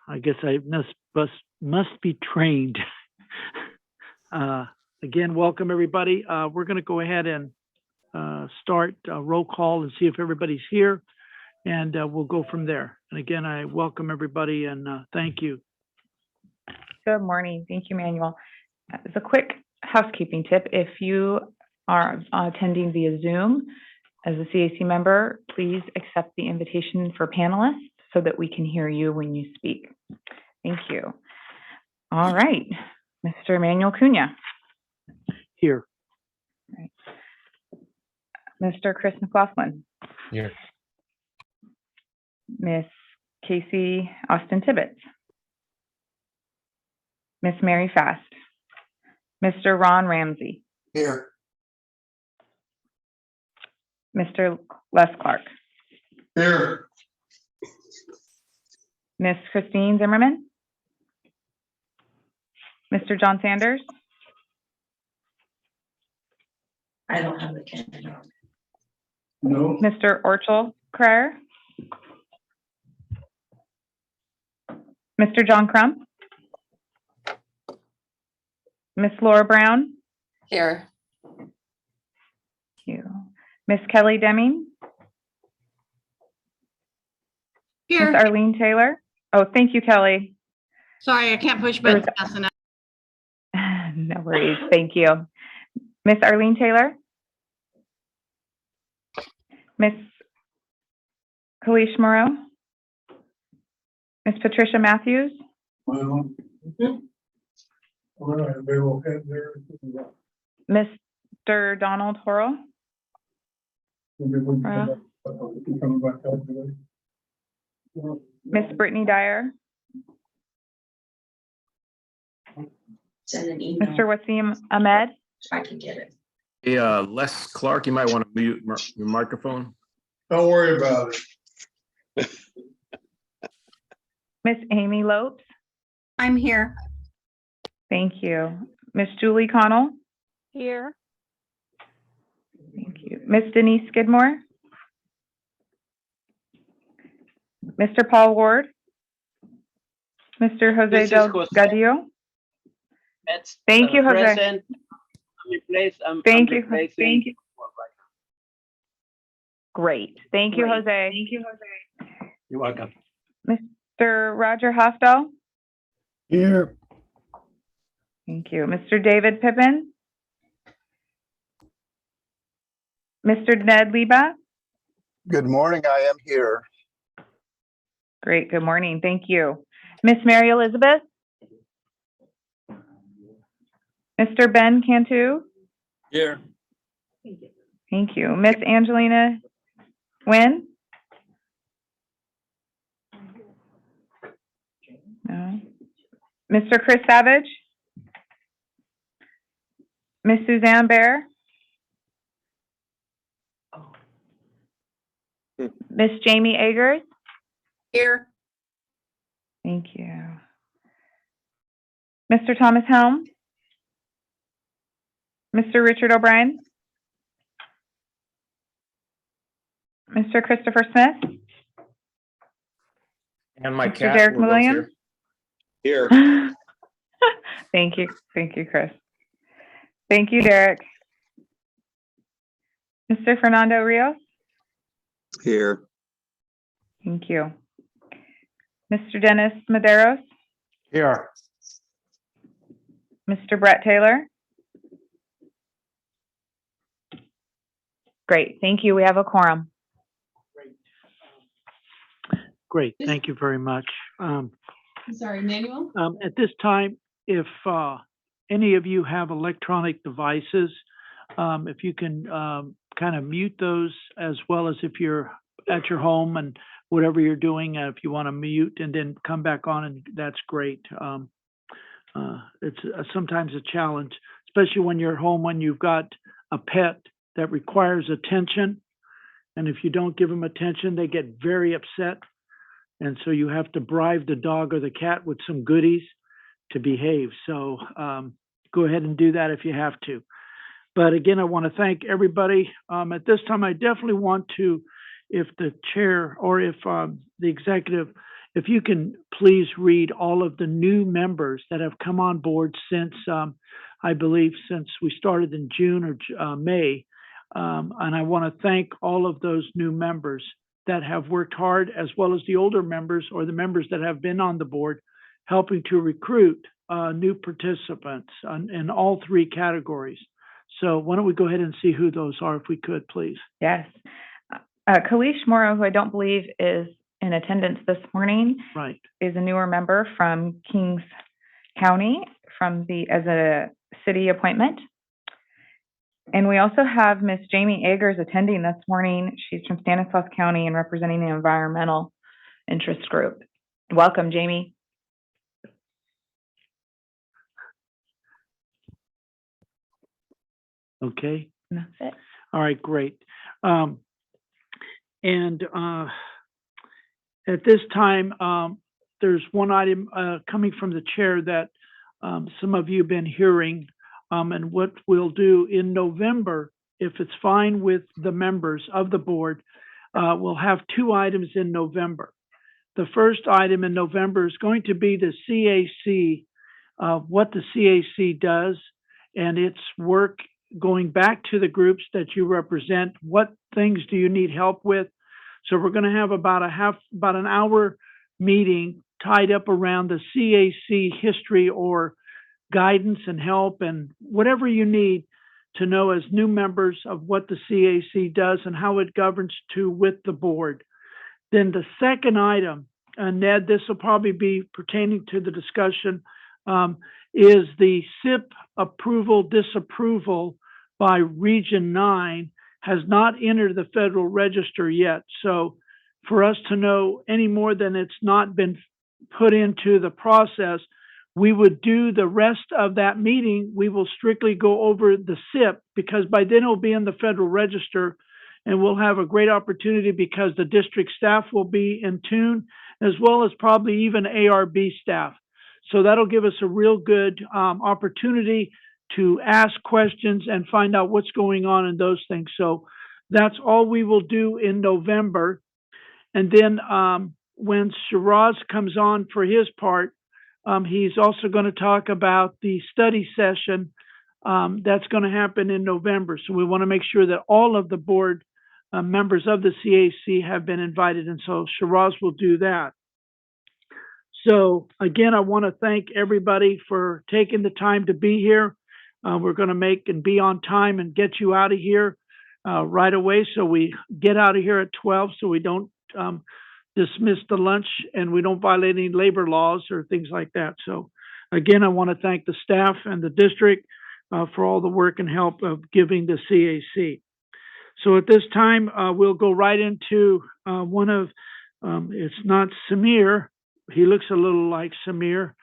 I guess I must be trained. Again, welcome everybody. We're going to go ahead and start a roll call and see if everybody's here, and we'll go from there. And again, I welcome everybody and thank you. Good morning. Thank you, Manuel. As a quick housekeeping tip, if you are attending via Zoom as a CAC member, please accept the invitation for panelists so that we can hear you when you speak. Thank you. All right, Mr. Emmanuel Cunha. Here. Right. Mr. Chris McLaughlin. Here. Miss Casey Austin Tibbetts. Miss Mary Fast. Mr. Ron Ramsey. Here. Mr. Les Clark. Here. Miss Christine Zimmerman. Mr. John Sanders. I don't have the camera. No. Mr. Orchel Cryer. Mr. John Crump. Miss Laura Brown. Here. Thank you. Miss Kelly Deming. Here. Miss Arlene Taylor. Oh, thank you, Kelly. Sorry, I can't push buttons fast enough. No worries. Thank you. Miss Arlene Taylor. Miss Kalish Moreau. Miss Patricia Matthews. Well, all right, they will head there. Mr. Donald Horrell. Miss Brittany Dyer. Send an email Mr. Wasim Ahmed. so I can get it. Hey, Les Clark, you might want to mute your microphone. Don't worry about it. Miss Amy Lopes. I'm here. Thank you. Miss Julie Connell. Here. Thank you. Miss Denise Skidmore. Mr. Paul Ward. Mr. Jose This is Del Jose. Gadio. That's, Thank you, Jose. present. Thank you. Replacing. Thank you. Great. Thank you, Great. Jose. Thank you, Jose. You're welcome. Mr. Roger Hostel. Here. Thank you. Mr. David Pippin. Mr. Ned Leba. Good morning, I am here. Great. Good morning. Thank you. Miss Mary Elizabeth. Mr. Ben Cantu. Here. Thank you. Miss Angelina Nguyen. No. Mr. Chris Savage. Miss Suzanne Bear. Miss Jamie Agers. Here. Thank you. Mr. Thomas Helm. Mr. Richard O'Brien. Mr. Christopher Smith. And my Mr. cat. Derek we're both Williams? here. Here. Thank you. Thank you, Chris. Thank you, Derek. Mr. Fernando Rios. Here. Thank you. Mr. Dennis Medeiros. Here. Mr. Brett Taylor. Great. Thank you. We have a quorum. Great. Thank you very much. I'm sorry, Manuel? At this time, if any of you have electronic devices, if you can kind of mute those, as well as if you're at your home and whatever you're doing, if you want to mute and then come back on, and that's great. It's sometimes a challenge, especially when you're home, when you've got a pet that requires attention. And if you don't give them attention, they get very upset. And so you have to bribe the dog or the cat with some goodies to behave. So go ahead and do that if you have to. But again, I want to thank everybody. At this time, I definitely want to, if the chair or if the executive, if you can please read all of the new members that have come on board since, I believe, since we started in June or May. And I want to thank all of those new members that have worked hard, as well as the older members or the members that have been on the board, helping to recruit new participants in all three categories. So why don't we go ahead and see who those are, if we could, please. Yes. Kalish Morrow, who I don't believe is in attendance this morning, Right. is a newer member from Kings County as a city appointment. And we also have Miss Jamie Eggers attending this morning. She's from Stanislaus County and representing the environmental interest group. Welcome, Jamie. Okay. And that's it. All right, great. At this time, there's one item coming from the chair that some of you have been hearing, and what we'll do in November, if it's fine with the members of the board, we'll have two items in November. The first item in November is going to be the CAC, what the CAC does and its work going back to the groups that you represent. What things do you need help with? So we're going to have about an hour meeting tied up around the CAC history or guidance and help and whatever you need to know as new members of what the CAC does and how it governs with the board. Then the second item, Ned, this will probably be pertaining to the discussion, is the SIP approval, disapproval by Region 9 has not entered the Federal Register yet. So for us to know any more than it's not been put into the process, we would do the rest of that meeting. We will strictly go over the SIP because by then it'll be in the Federal Register, and we'll have a great opportunity because the district staff will be in tune, as well as probably even ARB staff. So that'll give us a real good opportunity to ask questions and find out what's going on in those things. So that's all we will do in November. And then when Shiraz comes on for his part, he's also going to talk about the study session that's going to happen in November. So we want to make sure that all of the board members of the CAC have been invited. And so Shiraz will do that. So again, I want to thank everybody for taking the time to be here. We're going to make and be on time and get you out of here right away. So we get out of here at 12 so we don't dismiss the lunch and we don't violate any labor laws or things like that. So again, I want to thank the staff and the district for all the work and help of giving the CAC. So at this time, we'll go right into one of, it's not Samir. He looks a little like Samir.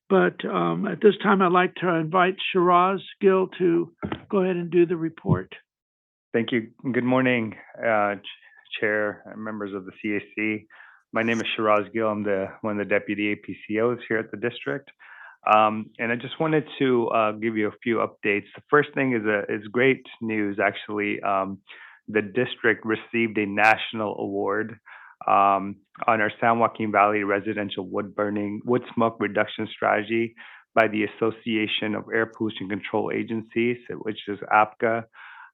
But at this time, I'd like to invite Shiraz Gill to go ahead and do the report. Thank you. Good morning, Chair and members of the CAC. My name is Shiraz Gill. I'm one of the deputy APCOs here at the district. And I just wanted to give you a few updates. The first thing is great news, actually. The district received a national award on our San Joaquin Valley residential wood smoke reduction strategy by the Association of Air Pollution Control Agencies, which is APCA.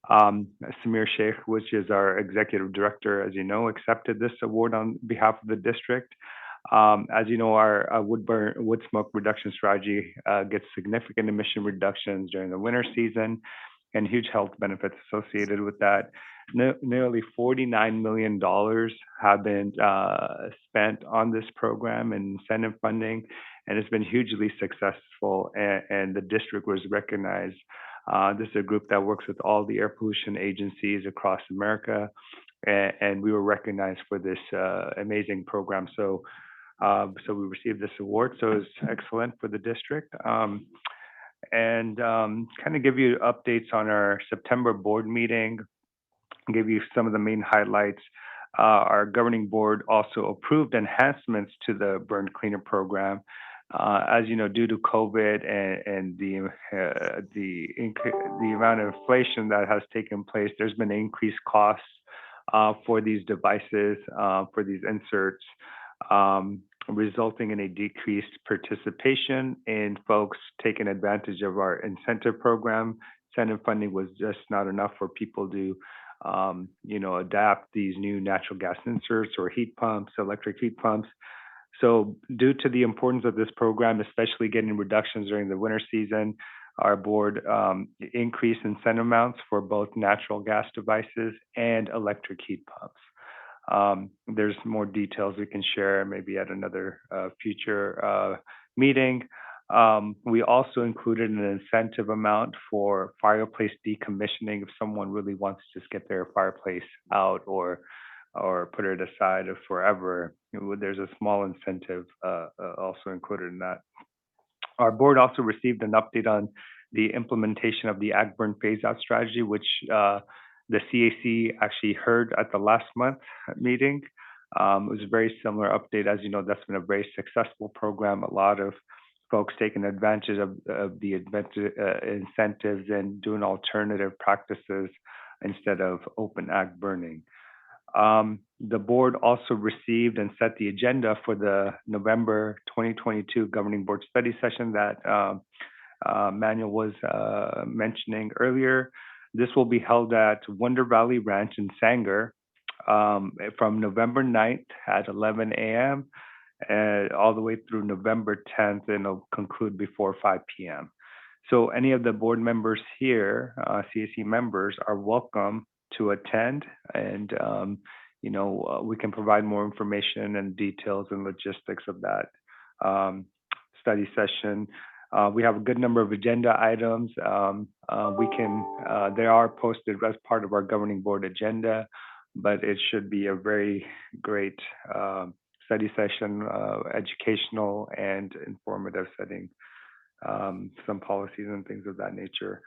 Samir Sheikh, which is our executive director, as you know, accepted this award on behalf of the district. As you know, our wood smoke reduction strategy gets significant emission reductions during the winter season and huge health benefits associated with that. Nearly $49 million have been spent on this program and incentive funding, and it's been hugely successful, and the district was recognized. This is a group that works with all the air pollution agencies across America, and we were recognized for this amazing program. So we received this award, so it's excellent for the district. And kind of give you updates on our September board meeting, give you some of the main highlights. Our governing board also approved enhancements to the Burn Cleaner program. As you know, due to COVID and the amount of inflation that has taken place, there's been increased costs for these devices, for these inserts, resulting in a decreased participation in folks taking advantage of our incentive program. Incentive funding was just not enough for people to, adapt these new natural gas inserts or heat pumps, electric heat pumps. So due to the importance of this program, especially getting reductions during the winter season, our board increased incentive amounts for both natural gas devices and electric heat pumps. There's more details we can share maybe at another future meeting. We also included an incentive amount for fireplace decommissioning if someone really wants to just get their fireplace out or put it aside forever. There's a small incentive also included in that. Our board also received an update on the implementation of the ag burn phase-out strategy, which the CAC actually heard at the last month meeting. It was a very similar update. As you know, that's been a very successful program. A lot of folks taking advantage of the incentives and doing alternative practices instead of open ag burning. The board also received and set the agenda for the November 2022 Governing Board Study Session that Manuel was mentioning earlier. This will be held at Wonder Valley Ranch in Sanger from November 9th at 11 a.m. All the way through November 10th, and it'll conclude before 5 p.m. So any of the board members here, CAC members, are welcome to attend, and we can provide more information and details and logistics of that study session. We have a good number of agenda items. They are posted as part of our governing board agenda, but it should be a very great study session, educational and informative setting, some policies and things of that nature.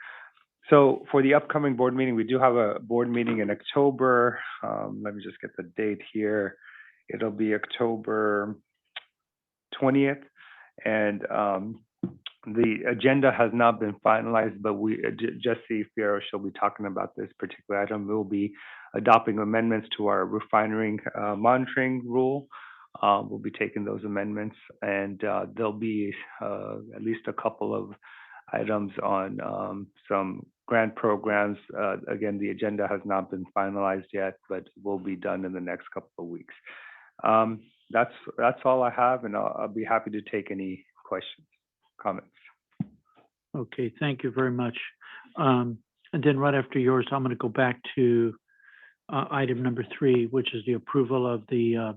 So for the upcoming board meeting, we do have a board meeting in October. Let me just get the date here. It'll be October 20th, and the agenda has not been finalized, but Jesse Fierro, she'll be talking about this particular item. We'll be adopting amendments to our refinery monitoring rule. We'll be taking those amendments, and there'll be at least a couple of items on some grant programs. Again, the agenda has not been finalized yet, but will be done in the next couple of weeks. That's all I have, and I'll be happy to take any questions, comments. Okay, thank you very much. And then right after yours, I'm going to go back to item number 3, which is the approval of the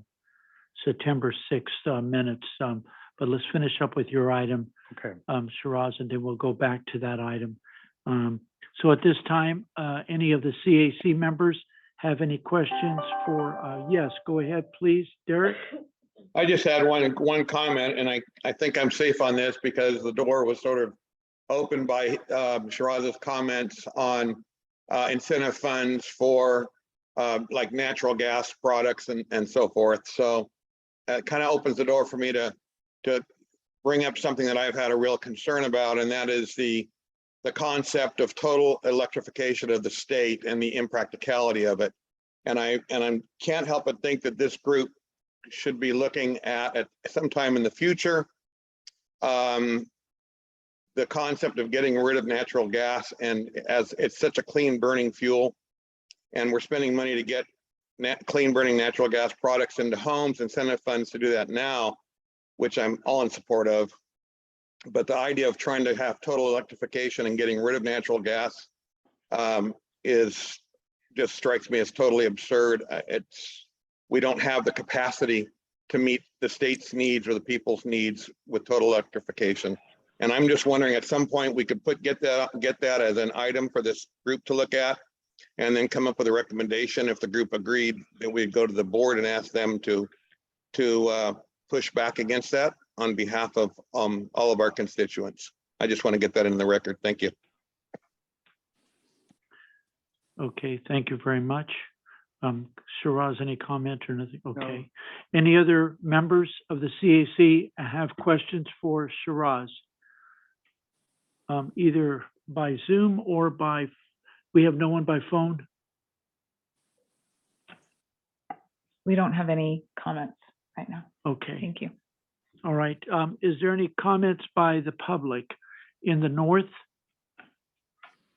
September 6th minutes. But let's finish up with your item, Okay. Shiraz, and then we'll go back to that item. So at this time, any of the CAC members have any questions for, yes, go ahead, please, Derek. I just had one comment, and I think I'm safe on this because the door was sort of opened by Shiraz's comments on incentive funds for like natural gas products and so forth. So it kind of opens the door for me to bring up something that I've had a real concern about, and that is the concept of total electrification of the state and the impracticality of it. And I can't help but think that this group should be looking at sometime in the future the concept of getting rid of natural gas, and as it's such a clean burning fuel, and we're spending money to get clean burning natural gas products into homes, incentive funds to do that now, which I'm all in support of. But the idea of trying to have total electrification and getting rid of natural gas just strikes me as totally absurd. We don't have the capacity to meet the state's needs or the people's needs with total electrification. And I'm just wondering, at some point we could get that as an item for this group to look at, and then come up with a recommendation. If the group agreed, that we'd go to the board and ask them to push back against that on behalf of all of our constituents. I just want to get that in the record. Thank you. Okay, thank you very much. Shiraz, any comment or anything? Okay. No. Any other members of the CAC have questions for Shiraz? Either by Zoom or we have no one by phone? We don't have any comments right now. Okay, Thank you. all right. Is there any comments by the public in the north?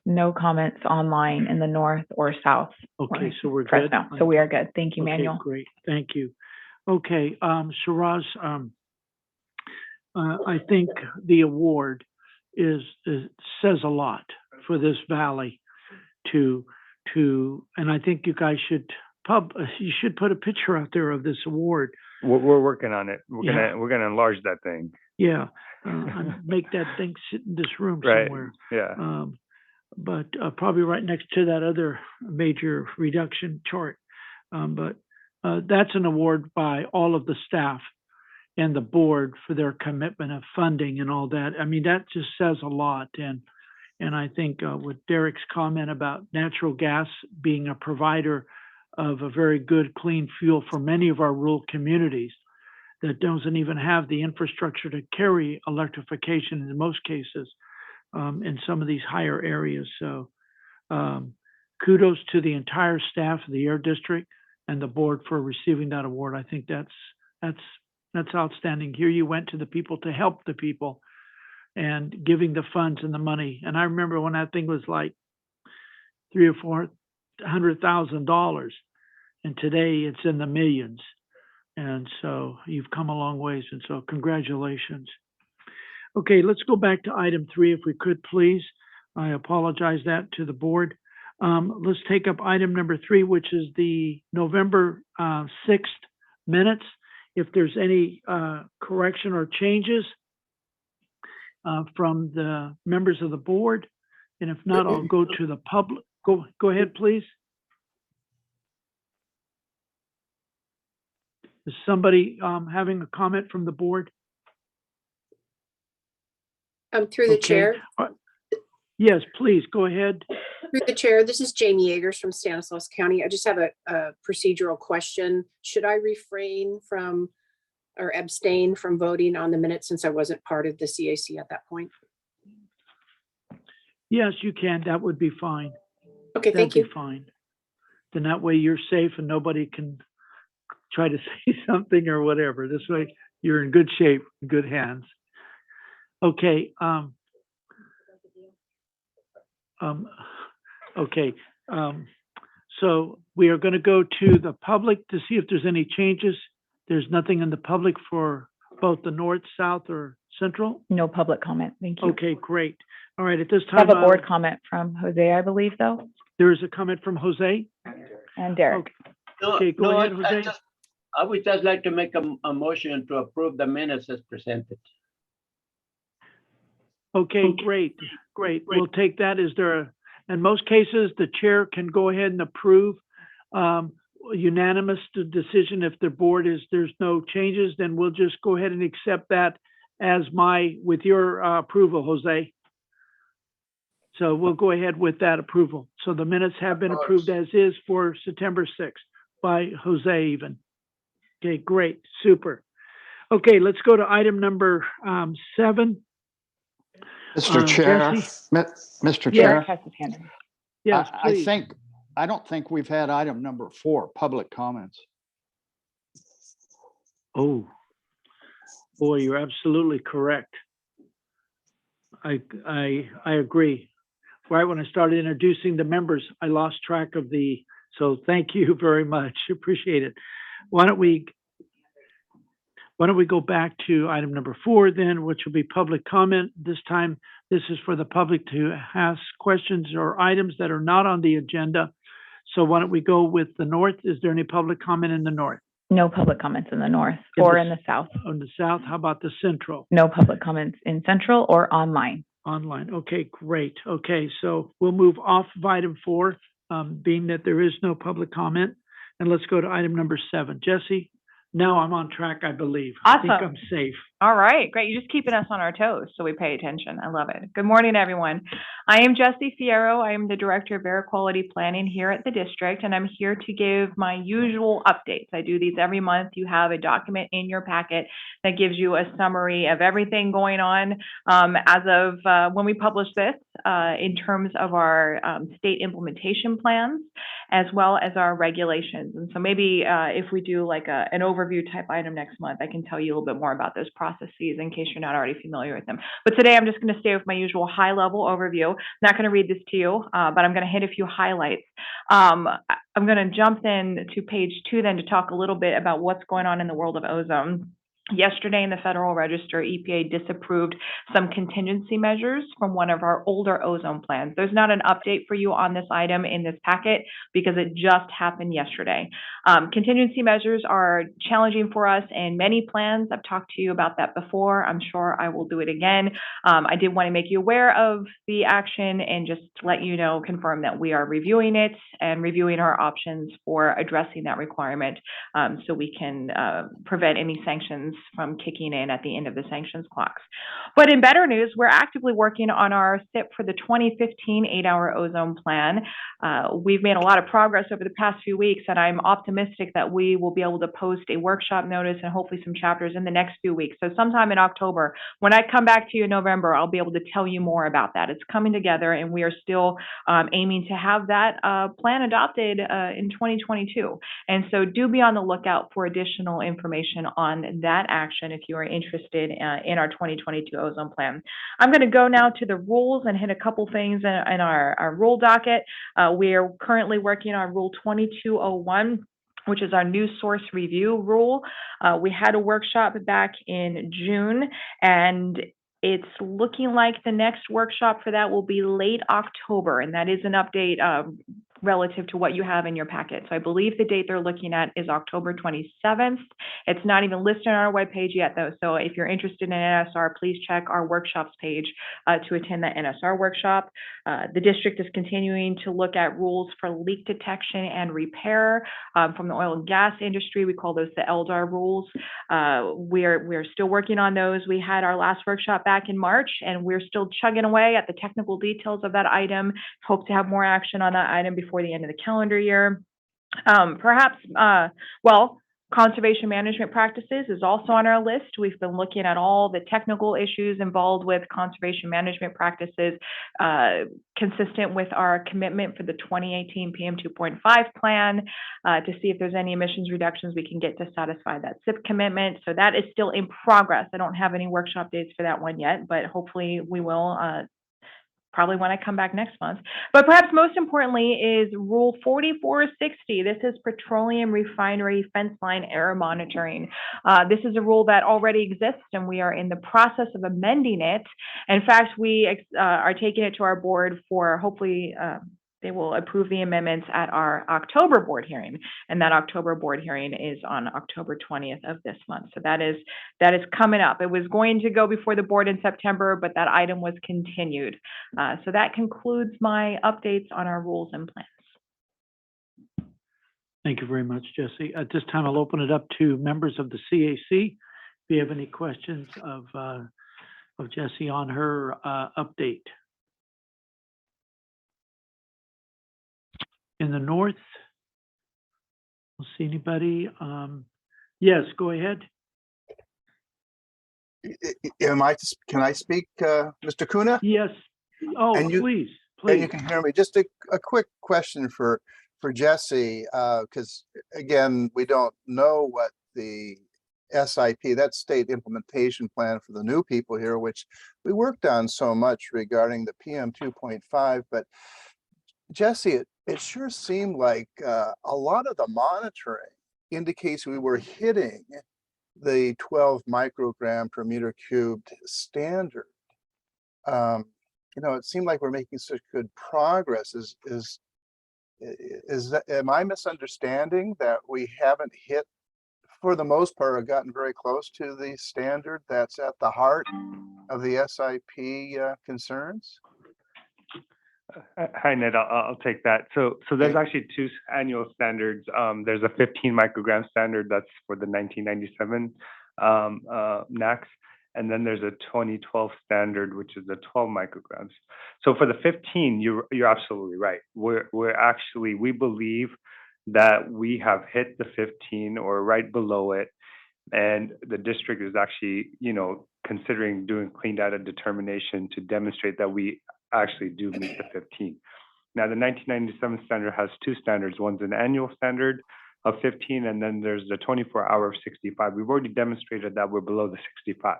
No comments online in the north or south. Okay, or so we're good. Fresno. So we are good. Thank you, Okay, Manuel. great, thank you. Okay, Shiraz, I think the award says a lot for this valley and I think you guys should put a picture out there of this award. We're working on it. Yeah. We're gonna enlarge that thing. Yeah, and make that thing sit in this room Right. somewhere. Yeah. But probably right next to that other major reduction chart. But that's an award by all of the staff and the board for their commitment of funding and all that. I mean, that just says a lot. And I think with Derek's comment about natural gas being a provider of a very good, clean fuel for many of our rural communities that doesn't even have the infrastructure to carry electrification in most cases in some of these higher areas. So kudos to the entire staff of the Air District and the board for receiving that award. I think that's outstanding. Here you went to the people to help the people and giving the funds and the money. And I remember when that thing was like $300,000 or $400,000, and today it's in the millions. And so you've come a long ways. And so congratulations. Okay, let's go back to item 3, if we could, please. I apologize that to the board. Let's take up item number 3, which is the November 6th minutes. If there's any correction or changes from the members of the board, and if not, I'll go to the public. Go ahead, please. Is somebody having a comment from the board? Through the Okay. chair, Yes, please, go ahead. through the chair, this is Jamie Yeagers from Stanislaus County. I just have a procedural question. Should I refrain from or abstain from voting on the minutes since I wasn't part of the CAC at that point? Yes, you can. That would be fine. Okay, thank That'd you. be fine. Then that way you're safe and nobody can try to say something or whatever. This way you're in good shape, good hands. Okay. Okay. So we are going to go to the public to see if there's any changes. There's nothing in the public for both the north, south, or central? No public comment. Thank you. Okay, great. All right, at this I have time, a board comment from Jose, I believe, though, there is a comment from Jose. and Derek. Okay. Okay, go ahead, Jose. I would just like to make a motion to approve the minutes as presented. Okay, great, great. We'll take that. Is there, in most cases, the chair can go ahead and approve unanimous decision. If the board there's no changes, then we'll just go ahead and accept that as with your approval, Jose. So we'll go ahead with that approval. So the minutes have been approved as is for September 6th by Jose even. Okay, great, super. Okay, let's go to item number 7. Mr. Chair, Jesse? Mr. Derek Chair, has his hand up. Yes, please. I don't think we've had item number 4, public comments. Oh, boy, you're absolutely correct. I agree. Right when I started introducing the members, I lost track of so thank you very much. Appreciate it. Why don't we go back to item number 4 then, which will be public comment. This time, this is for the public to ask questions or items that are not on the agenda. So why don't we go with the north? Is there any public comment in the north? No public comments in the north In or the- in the south. On the south, how about the central? No public comments in central or online. Online. Okay, great. Okay, so we'll move off of item 4, being that there is no public comment. And let's go to item number 7. Jesse, now I'm on track, I believe. I think Awesome. I'm safe. All right, great. You're just keeping us on our toes, so we pay attention. I love it. Good morning, everyone. I am Jessie Fierro. I am the Director of Air Quality Planning here at the district, and I'm here to give my usual updates. I do these every month. You have a document in your packet that gives you a summary of everything going on as of when we publish this in terms of our state implementation plans, as well as our regulations. And so maybe if we do like an overview type item next month, I can tell you a little bit more about those processes in case you're not already familiar with them. But today I'm just going to stay with my usual high level overview. I'm not going to read this to you, but I'm going to hit a few highlights. I'm going to jump in to page 2 then to talk a little bit about what's going on in the world of ozone. Yesterday in the Federal Register, EPA disapproved some contingency measures from one of our older ozone plans. There's not an update for you on this item in this packet because it just happened yesterday. Contingency measures are challenging for us in many plans. I've talked to you about that before. I'm sure I will do it again. I did want to make you aware of the action and just let you know, confirm that we are reviewing it and reviewing our options for addressing that requirement so we can prevent any sanctions from kicking in at the end of the sanctions clocks. But in better news, we're actively working on our SIP for the 2015 8-hour ozone plan. We've made a lot of progress over the past few weeks, and I'm optimistic that we will be able to post a workshop notice and hopefully some chapters in the next few weeks. So sometime in October, when I come back to you in November, I'll be able to tell you more about that. It's coming together, and we are still aiming to have that plan adopted in 2022. And so do be on the lookout for additional information on that action if you are interested in our 2022 ozone plan. I'm going to go now to the rules and hit a couple things in our rule docket. We are currently working on Rule 2201, which is our new source review rule. We had a workshop back in June, and it's looking like the next workshop for that will be late October, and that is an update relative to what you have in your packet. So I believe the date they're looking at is October 27th. It's not even listed on our webpage yet, though. So if you're interested in NSR, please check our workshops page to attend the NSR workshop. The district is continuing to look at rules for leak detection and repair from the oil and gas industry. We call those the LDAR rules. We're still working on those. We had our last workshop back in March, and we're still chugging away at the technical details of that item. Hope to have more action on that item before the end of the calendar year. Conservation management practices is also on our list. We've been looking at all the technical issues involved with conservation management practices, consistent with our commitment for the 2018 PM 2.5 plan to see if there's any emissions reductions we can get to satisfy that SIP commitment. So that is still in progress. I don't have any workshop dates for that one yet, but hopefully we will probably when I come back next month. But perhaps most importantly is Rule 4460. This is petroleum refinery fence line error monitoring. This is a rule that already exists, and we are in the process of amending it. In fact, we are taking it to our board for hopefully they will approve the amendments at our October board hearing, and that October board hearing is on October 20th of this month. So that is coming up. It was going to go before the board in September, but that item was continued. So that concludes my updates on our rules and plans. Thank you very much, Jessie. At this time, I'll open it up to members of the CAC. If you have any questions of Jessie on her update. In the north, we'll see anybody. Yes, go ahead. Can I speak, Mr. Kuna? Yes. Oh, And you- please. And you can hear me. Just a quick question for Jessie, because again, we don't know what the SIP, that state implementation plan for the new people here, which we worked on so much regarding the PM 2.5, but Jessie, it sure seemed like a lot of the monitoring indicates we were hitting the 12 microgram per meter cubed standard. It seemed like we're making such good progress. Am I misunderstanding that we haven't hit, for the most part, or gotten very close to the standard that's at the heart of the SIP concerns? Hi, Ned. I'll take that. So there's actually two annual standards. There's a 15 microgram standard that's for the 1997 NACs, And then there's a 2012 standard, which is the 12 micrograms. So for the 15, you're absolutely right. We believe that we have hit the 15 or right below it. And the district is actually, considering doing clean data determination to demonstrate that we actually do meet the 15. Now, the 1997 standard has two standards. One's an annual standard of 15, and then there's the 24-hour of 65. We've already demonstrated that we're below the 65.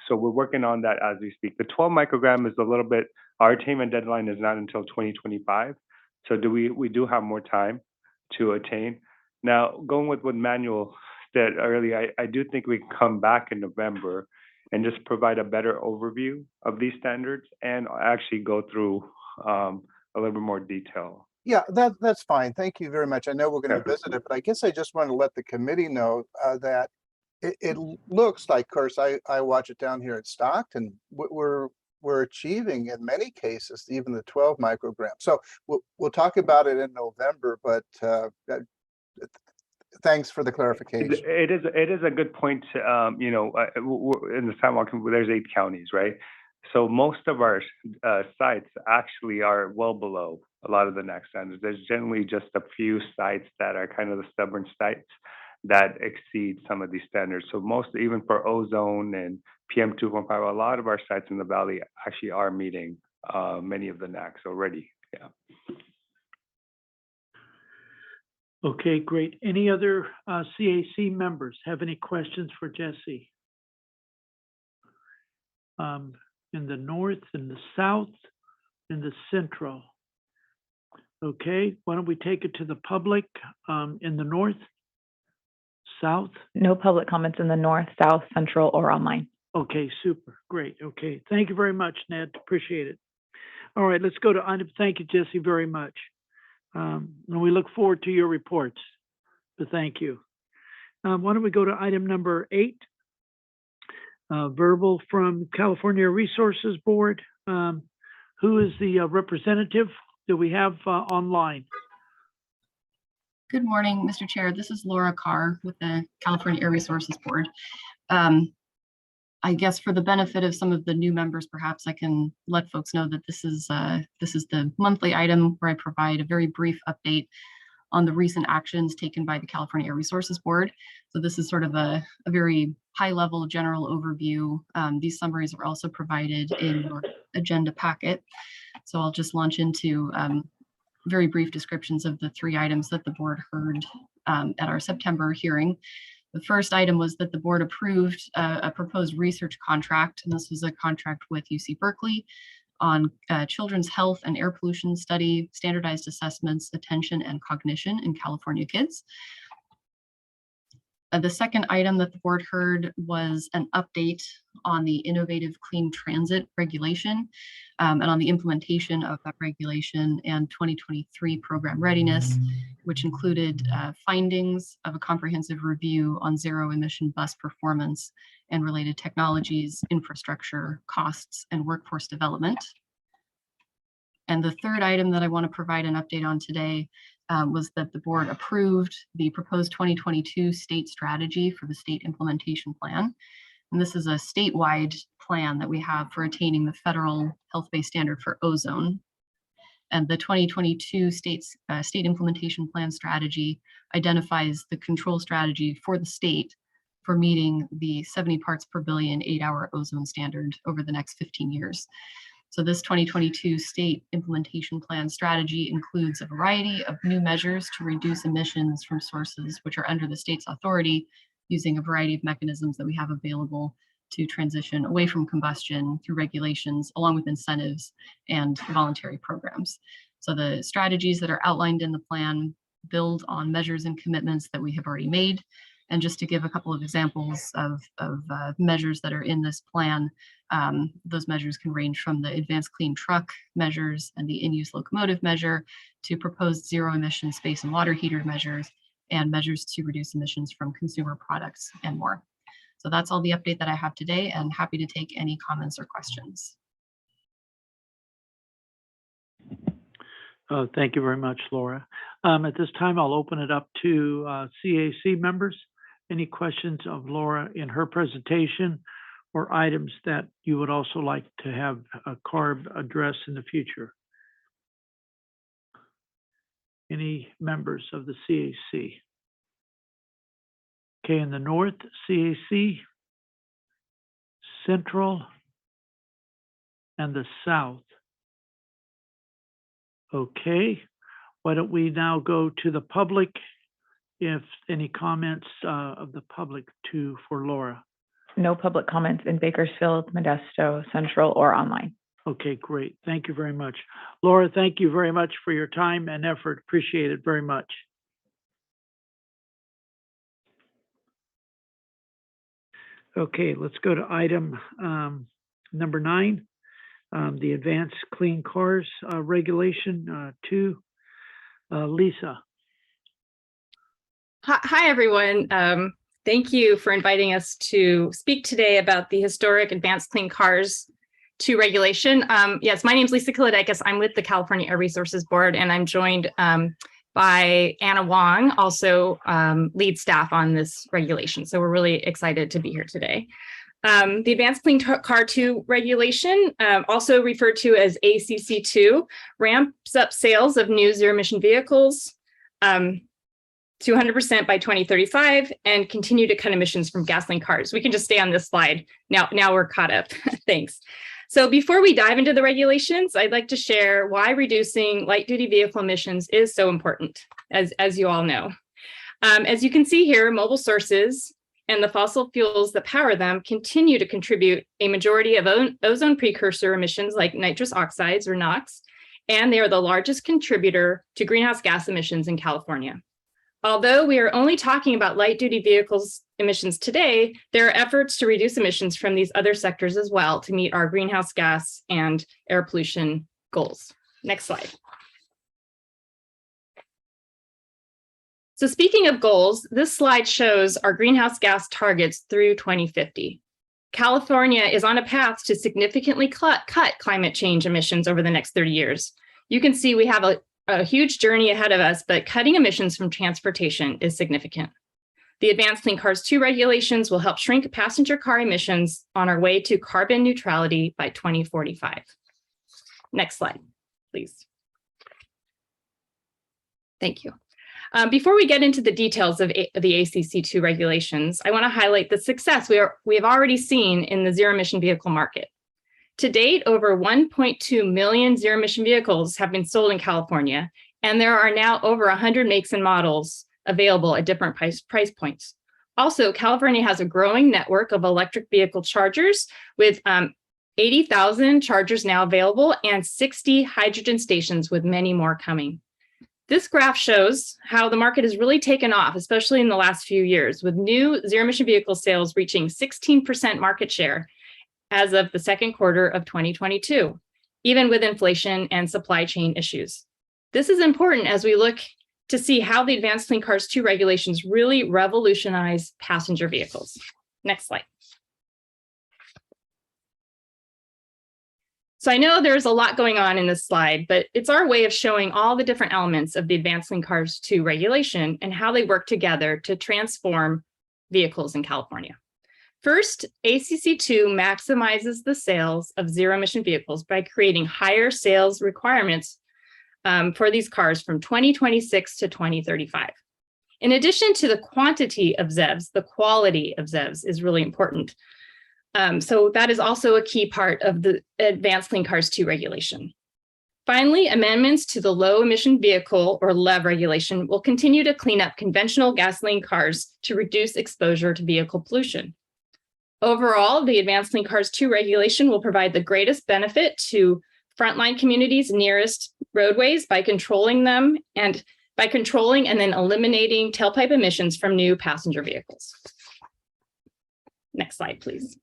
So we're working on that as we speak. The 12 microgram is a little bit, our attainment deadline is not until 2025. So we do have more time to attain. Now, going with what Manuel said earlier, I do think we can come back in November and just provide a better overview of these standards and actually go through a little bit more detail. Yeah, that's fine. Thank you very much. I know we're going to visit it, but I guess I just want to let the committee know that it looks like, of course, I watch it down here at Stockton. We're achieving in many cases even the 12 micrograms. So we'll talk about it in November, but thanks for the clarification. It is a good point. In the San Juan, there's 8 counties, right? So most of our sites actually are well below a lot of the NAC standards. There's generally just a few sites that are kind of the stubborn sites that exceed some of these standards. So most, even for ozone and PM2.5, a lot of our sites in the valley actually are meeting many of the NACs already. Yeah. Okay, great. Any other CAC members have any questions for Jesse? In the north, in the south, in the central. Okay, why don't we take it to the public in the north, south? No public comments in the north, south, central, or online. Okay, super, great. Okay, thank you very much, Ned. Appreciate it. All right, let's go to item. Thank you, Jesse, very much. And we look forward to your reports. But thank you. Why don't we go to item number 8? Verbal from California Resources Board. Who is the representative that we have online? Good morning, Mr. Chair. This is Laura Carr with the California Air Resources Board. I guess for the benefit of some of the new members, perhaps I can let folks know that this is the monthly item where I provide a very brief update on the recent actions taken by the California Air Resources Board. So this is sort of a very high-level general overview. These summaries are also provided in your agenda packet. So I'll just launch into very brief descriptions of the 3 items that the board heard at our September hearing. The first item was that the board approved a proposed research contract, and this was a contract with UC Berkeley on children's health and air pollution study, standardized assessments, attention, and cognition in California kids. The second item that the board heard was an update on the innovative clean transit regulation and on the implementation of that regulation and 2023 program readiness, which included findings of a comprehensive review on zero emission bus performance and related technologies, infrastructure, costs, and workforce development. And the third item that I want to provide an update on today was that the board approved the proposed 2022 state strategy for the state implementation plan. And this is a statewide plan that we have for attaining the federal health-based standard for ozone. And the 2022 state implementation plan strategy identifies the control strategy for the state for meeting the 70 parts per billion 8-hour ozone standard over the next 15 years. So this 2022 state implementation plan strategy includes a variety of new measures to reduce emissions from sources which are under the state's authority, using a variety of mechanisms that we have available to transition away from combustion through regulations, along with incentives and voluntary programs. So the strategies that are outlined in the plan build on measures and commitments that we have already made. And just to give a couple of examples of measures that are in this plan, those measures can range from the advanced clean truck measures and the in-use locomotive measure to proposed zero emission space and water heater measures and measures to reduce emissions from consumer products and more. So that's all the update that I have today, and happy to take any comments or questions. Thank you very much, Laura. At this time, I'll open it up to CAC members. Any questions of Laura in her presentation or items that you would also like to have a CARB address in the future? Any members of the CAC? Okay, in the North, CAC, Central, and the South. Okay, why don't we now go to the public? If any comments of the public for Laura. No public comments in Bakersfield, Modesto, Central, or online. Okay, great. Thank you very much. Laura, thank you very much for your time and effort. Appreciate it very much. Okay, let's go to item number 9, the Advanced Clean Cars Regulation 2. Lisa. Hi, everyone. Thank you for inviting us to speak today about the historic Advanced Clean Cars 2 regulation. Yes, my name is Lisa Kilodakis. I'm with the California Air Resources Board, and I'm joined by Anna Wong, also lead staff on this regulation. So we're really excited to be here today. The Advanced Clean Car 2 regulation, also referred to as ACC2, ramps up sales of new zero-emission vehicles to 100% by 2035 and continue to cut emissions from gasoline cars. We can just stay on this slide. Now we're caught up. Thanks. So before we dive into the regulations, I'd like to share why reducing light-duty vehicle emissions is so important, as you all know. As you can see here, mobile sources and the fossil fuels that power them continue to contribute a majority of ozone precursor emissions like nitrous oxides or NOx, and they are the largest contributor to greenhouse gas emissions in California. Although we are only talking about light-duty vehicles emissions today, there are efforts to reduce emissions from these other sectors as well to meet our greenhouse gas and air pollution goals. Next slide. So speaking of goals, this slide shows our greenhouse gas targets through 2050. California is on a path to significantly cut climate change emissions over the next 30 years. You can see we have a huge journey ahead of us, but cutting emissions from transportation is significant. The Advanced Clean Cars 2 regulations will help shrink passenger car emissions on our way to carbon neutrality by 2045. Next slide, please. Thank you. Before we get into the details of the ACC2 regulations, I want to highlight the success we have already seen in the zero-emission vehicle market. To date, over 1.2 million zero-emission vehicles have been sold in California, and there are now over 100 makes and models available at different price points. Also, California has a growing network of electric vehicle chargers with 80,000 chargers now available and 60 hydrogen stations with many more coming. This graph shows how the market has really taken off, especially in the last few years, with new zero-emission vehicle sales reaching 16% market share as of the second quarter of 2022, even with inflation and supply chain issues. This is important as we look to see how the Advanced Clean Cars 2 regulations really revolutionize passenger vehicles. Next slide. So I know there's a lot going on in this slide, but it's our way of showing all the different elements of the Advanced Clean Cars 2 regulation and how they work together to transform vehicles in California. First, ACC2 maximizes the sales of zero-emission vehicles by creating higher sales requirements for these cars from 2026 to 2035. In addition to the quantity of ZEVs, the quality of ZEVs is really important. So that is also a key part of the Advanced Clean Cars 2 regulation. Finally, amendments to the low emission vehicle or LEV regulation will continue to clean up conventional gasoline cars to reduce exposure to vehicle pollution. Overall, the Advanced Clean Cars 2 regulation will provide the greatest benefit to frontline communities nearest roadways by controlling and then eliminating tailpipe emissions from new passenger vehicles. Next slide, please.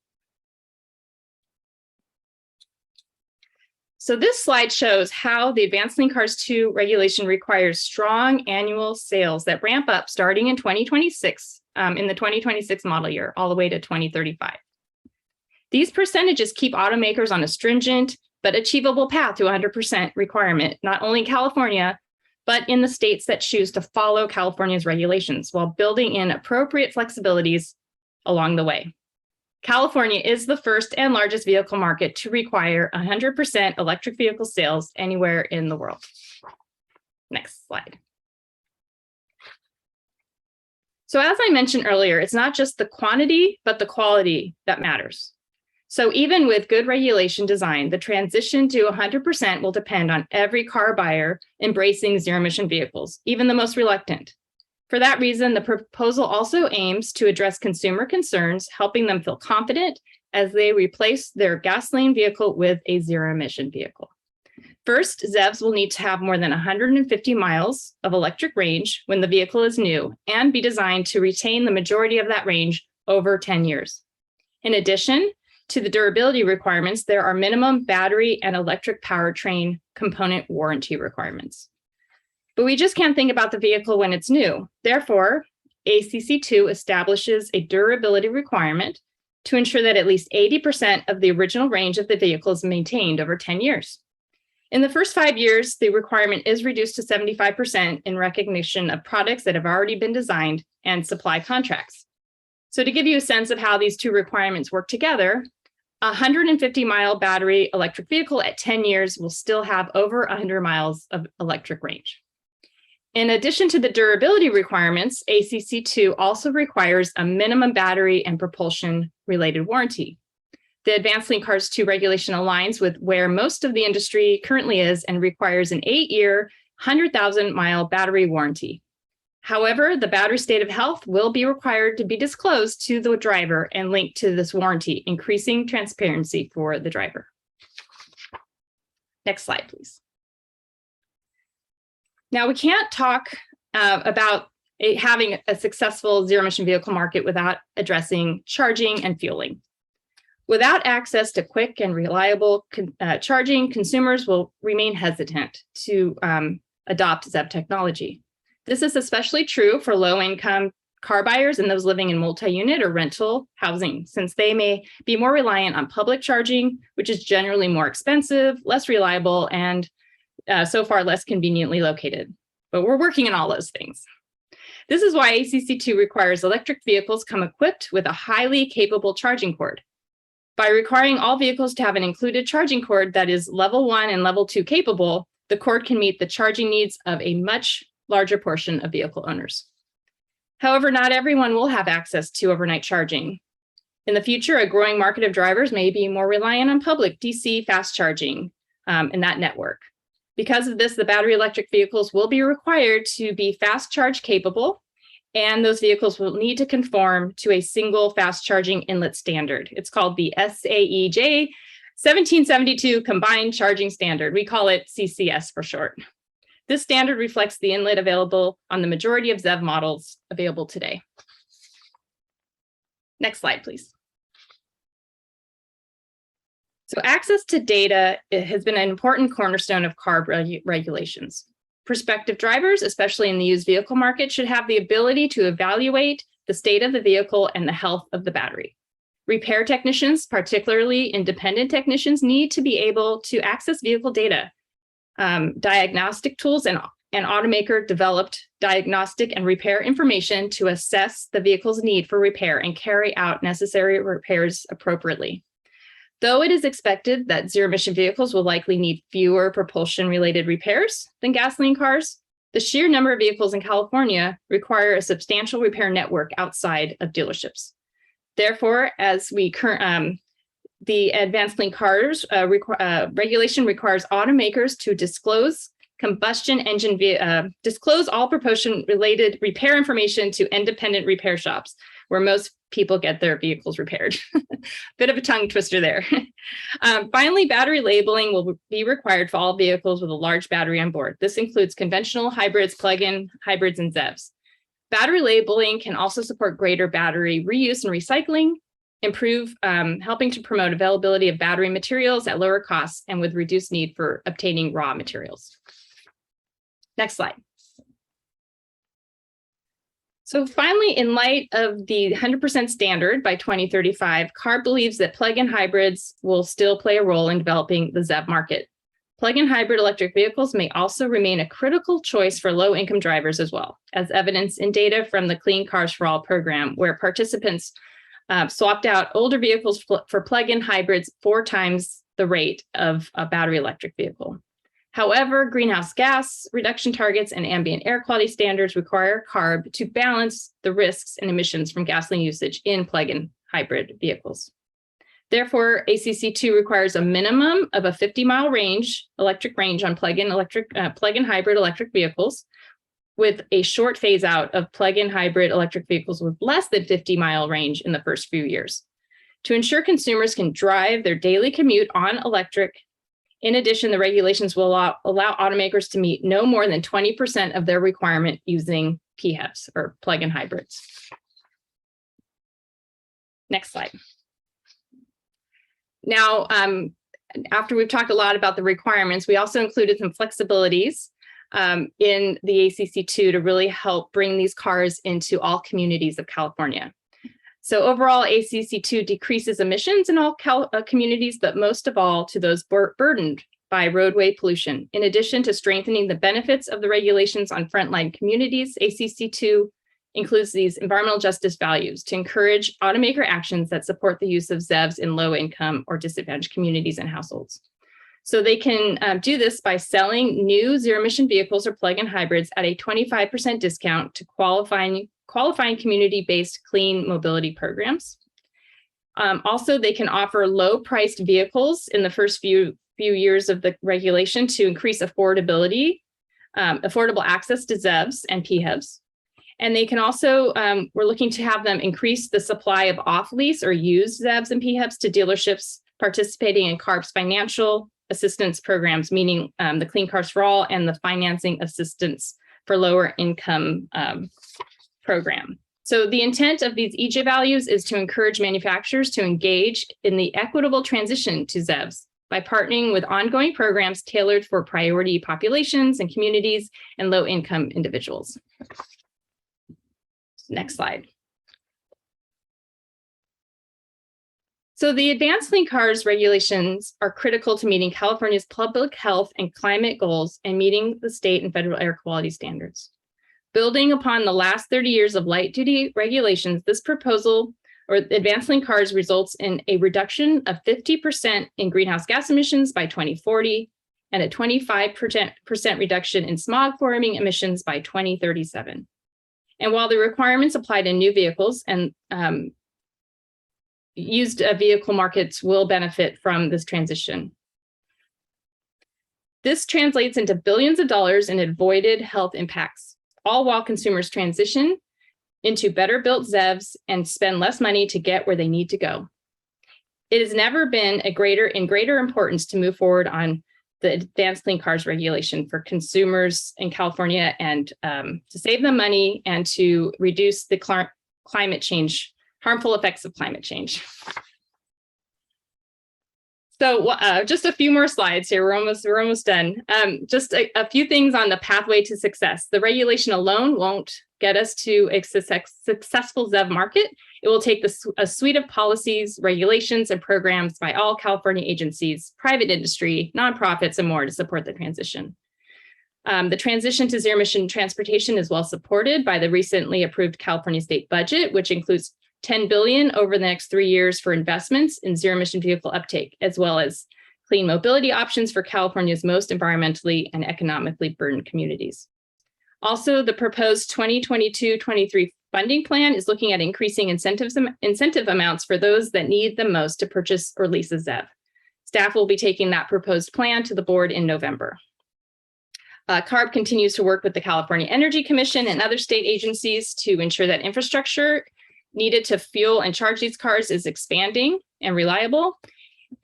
So this slide shows how the Advanced Clean Cars 2 regulation requires strong annual sales that ramp up starting in 2026, in the 2026 model year, all the way to 2035. These percentages keep automakers on a stringent but achievable path to 100% requirement, not only in California, but in the states that choose to follow California's regulations while building in appropriate flexibilities along the way. California is the first and largest vehicle market to require 100% electric vehicle sales anywhere in the world. Next slide. So as I mentioned earlier, it's not just the quantity, but the quality that matters. So even with good regulation design, the transition to 100% will depend on every car buyer embracing zero-emission vehicles, even the most reluctant. For that reason, the proposal also aims to address consumer concerns, helping them feel confident as they replace their gasoline vehicle with a zero-emission vehicle. First, ZEVs will need to have more than 150 miles of electric range when the vehicle is new and be designed to retain the majority of that range over 10 years. In addition to the durability requirements, there are minimum battery and electric powertrain component warranty requirements. But we just can't think about the vehicle when it's new. Therefore, ACC2 establishes a durability requirement to ensure that at least 80% of the original range of the vehicle is maintained over 10 years. In the first 5 years, the requirement is reduced to 75% in recognition of products that have already been designed and supply contracts. So to give you a sense of how these two requirements work together, a 150-mile battery electric vehicle at 10 years will still have over 100 miles of electric range. In addition to the durability requirements, ACC2 also requires a minimum battery and propulsion-related warranty. The Advanced Clean Cars 2 regulation aligns with where most of the industry currently is and requires an 8-year, 100,000-mile battery warranty. However, the battery state of health will be required to be disclosed to the driver and linked to this warranty, increasing transparency for the driver. Next slide, please. Now, we can't talk about having a successful zero-emission vehicle market without addressing charging and fueling. Without access to quick and reliable charging, consumers will remain hesitant to adopt ZEV technology. This is especially true for low-income car buyers and those living in multi-unit or rental housing, since they may be more reliant on public charging, which is generally more expensive, less reliable, and so far less conveniently located. But we're working on all those things. This is why ACC2 requires electric vehicles come equipped with a highly capable charging cord. By requiring all vehicles to have an included charging cord that is level 1 and level 2 capable, the cord can meet the charging needs of a much larger portion of vehicle owners. However, not everyone will have access to overnight charging. In the future, a growing market of drivers may be more reliant on public DC fast charging in that network. Because of this, the battery electric vehicles will be required to be fast charge capable, and those vehicles will need to conform to a single fast charging inlet standard. It's called the SAEJ 1772 Combined Charging Standard. We call it CCS for short. This standard reflects the inlet available on the majority of ZEV models available today. Next slide, please. So access to data has been an important cornerstone of CARB regulations. Prospective drivers, especially in the used vehicle market, should have the ability to evaluate the state of the vehicle and the health of the battery. Repair technicians, particularly independent technicians, need to be able to access vehicle data. Diagnostic tools and automaker-developed diagnostic and repair information to assess the vehicle's need for repair and carry out necessary repairs appropriately. Though it is expected that zero-emission vehicles will likely need fewer propulsion-related repairs than gasoline cars, the sheer number of vehicles in California require a substantial repair network outside of dealerships. Therefore, as the Advanced Clean Cars regulation requires automakers to disclose disclose all propulsion-related repair information to independent repair shops, where most people get their vehicles repaired. Bit of a tongue twister there. Finally, battery labeling will be required for all vehicles with a large battery on board. This includes conventional hybrids, plug-in hybrids, and ZEVs. Battery labeling can also support greater battery reuse and recycling, helping to promote availability of battery materials at lower costs and with reduced need for obtaining raw materials. Next slide. So finally, in light of the 100% standard by 2035, CARB believes that plug-in hybrids will still play a role in developing the ZEV market. Plug-in hybrid electric vehicles may also remain a critical choice for low-income drivers as well, as evidenced in data from the Clean Cars for All program, where participants swapped out older vehicles for plug-in hybrids 4 times the rate of a battery electric vehicle. However, greenhouse gas reduction targets and ambient air quality standards require Carb to balance the risks and emissions from gasoline usage in plug-in hybrid vehicles. Therefore, ACC2 requires a minimum of a 50-mile range, electric range on plug-in hybrid electric vehicles, with a short phase out of plug-in hybrid electric vehicles with less than 50-mile range in the first few years. To ensure consumers can drive their daily commute on electric, in addition, the regulations will allow automakers to meet no more than 20% of their requirement using PHEVs or plug-in hybrids. Next slide. Now, after we've talked a lot about the requirements, we also included some flexibilities in the ACC2 to really help bring these cars into all communities of California. So overall, ACC2 decreases emissions in all communities, but most of all to those burdened by roadway pollution. In addition to strengthening the benefits of the regulations on frontline communities, ACC2 includes these environmental justice values to encourage automaker actions that support the use of ZEVs in low-income or disadvantaged communities and households. So they can do this by selling new zero-emission vehicles or plug-in hybrids at a 25% discount to qualifying community-based clean mobility programs. Also, they can offer low-priced vehicles in the first few years of the regulation to increase affordability, affordable access to ZEVs and PHEVs. And they can also, we're looking to have them increase the supply of off-lease or used ZEVs and PHEVs to dealerships participating in Carb's financial assistance programs, meaning the Clean Cars for All and the financing assistance for lower income program. So the intent of these EJ values is to encourage manufacturers to engage in the equitable transition to ZEVs by partnering with ongoing programs tailored for priority populations and communities and low-income individuals. Next slide. So the Advanced Clean Cars regulations are critical to meeting California's public health and climate goals and meeting the state and federal air quality standards. Building upon the last 30 years of light-duty regulations, this proposal, or Advanced Clean Cars, results in a reduction of 50% in greenhouse gas emissions by 2040 and a 25% reduction in smog-forming emissions by 2037. And while the requirements apply to new vehicles and used vehicle markets will benefit from this transition. This translates into billions of dollars in avoided health impacts, all while consumers transition into better built ZEVs and spend less money to get where they need to go. It has never been in greater importance to move forward on the Advanced Clean Cars regulation for consumers in California and to save them money and to reduce the climate change, harmful effects of climate change. So just a few more slides here. We're almost done. Just a few things on the pathway to success. The regulation alone won't get us to a successful ZEV market. It will take a suite of policies, regulations, and programs by all California agencies, private industry, nonprofits, and more to support the transition. The transition to zero-emission transportation is well supported by the recently approved California state budget, which includes $10 billion over the next 3 years for investments in zero-emission vehicle uptake, as well as clean mobility options for California's most environmentally and economically burdened communities. Also, the proposed 2022-23 funding plan is looking at increasing incentive amounts for those that need the most to purchase or lease a ZEV. Staff will be taking that proposed plan to the board in November. Carb continues to work with the California Energy Commission and other state agencies to ensure that infrastructure needed to fuel and charge these cars is expanding and reliable.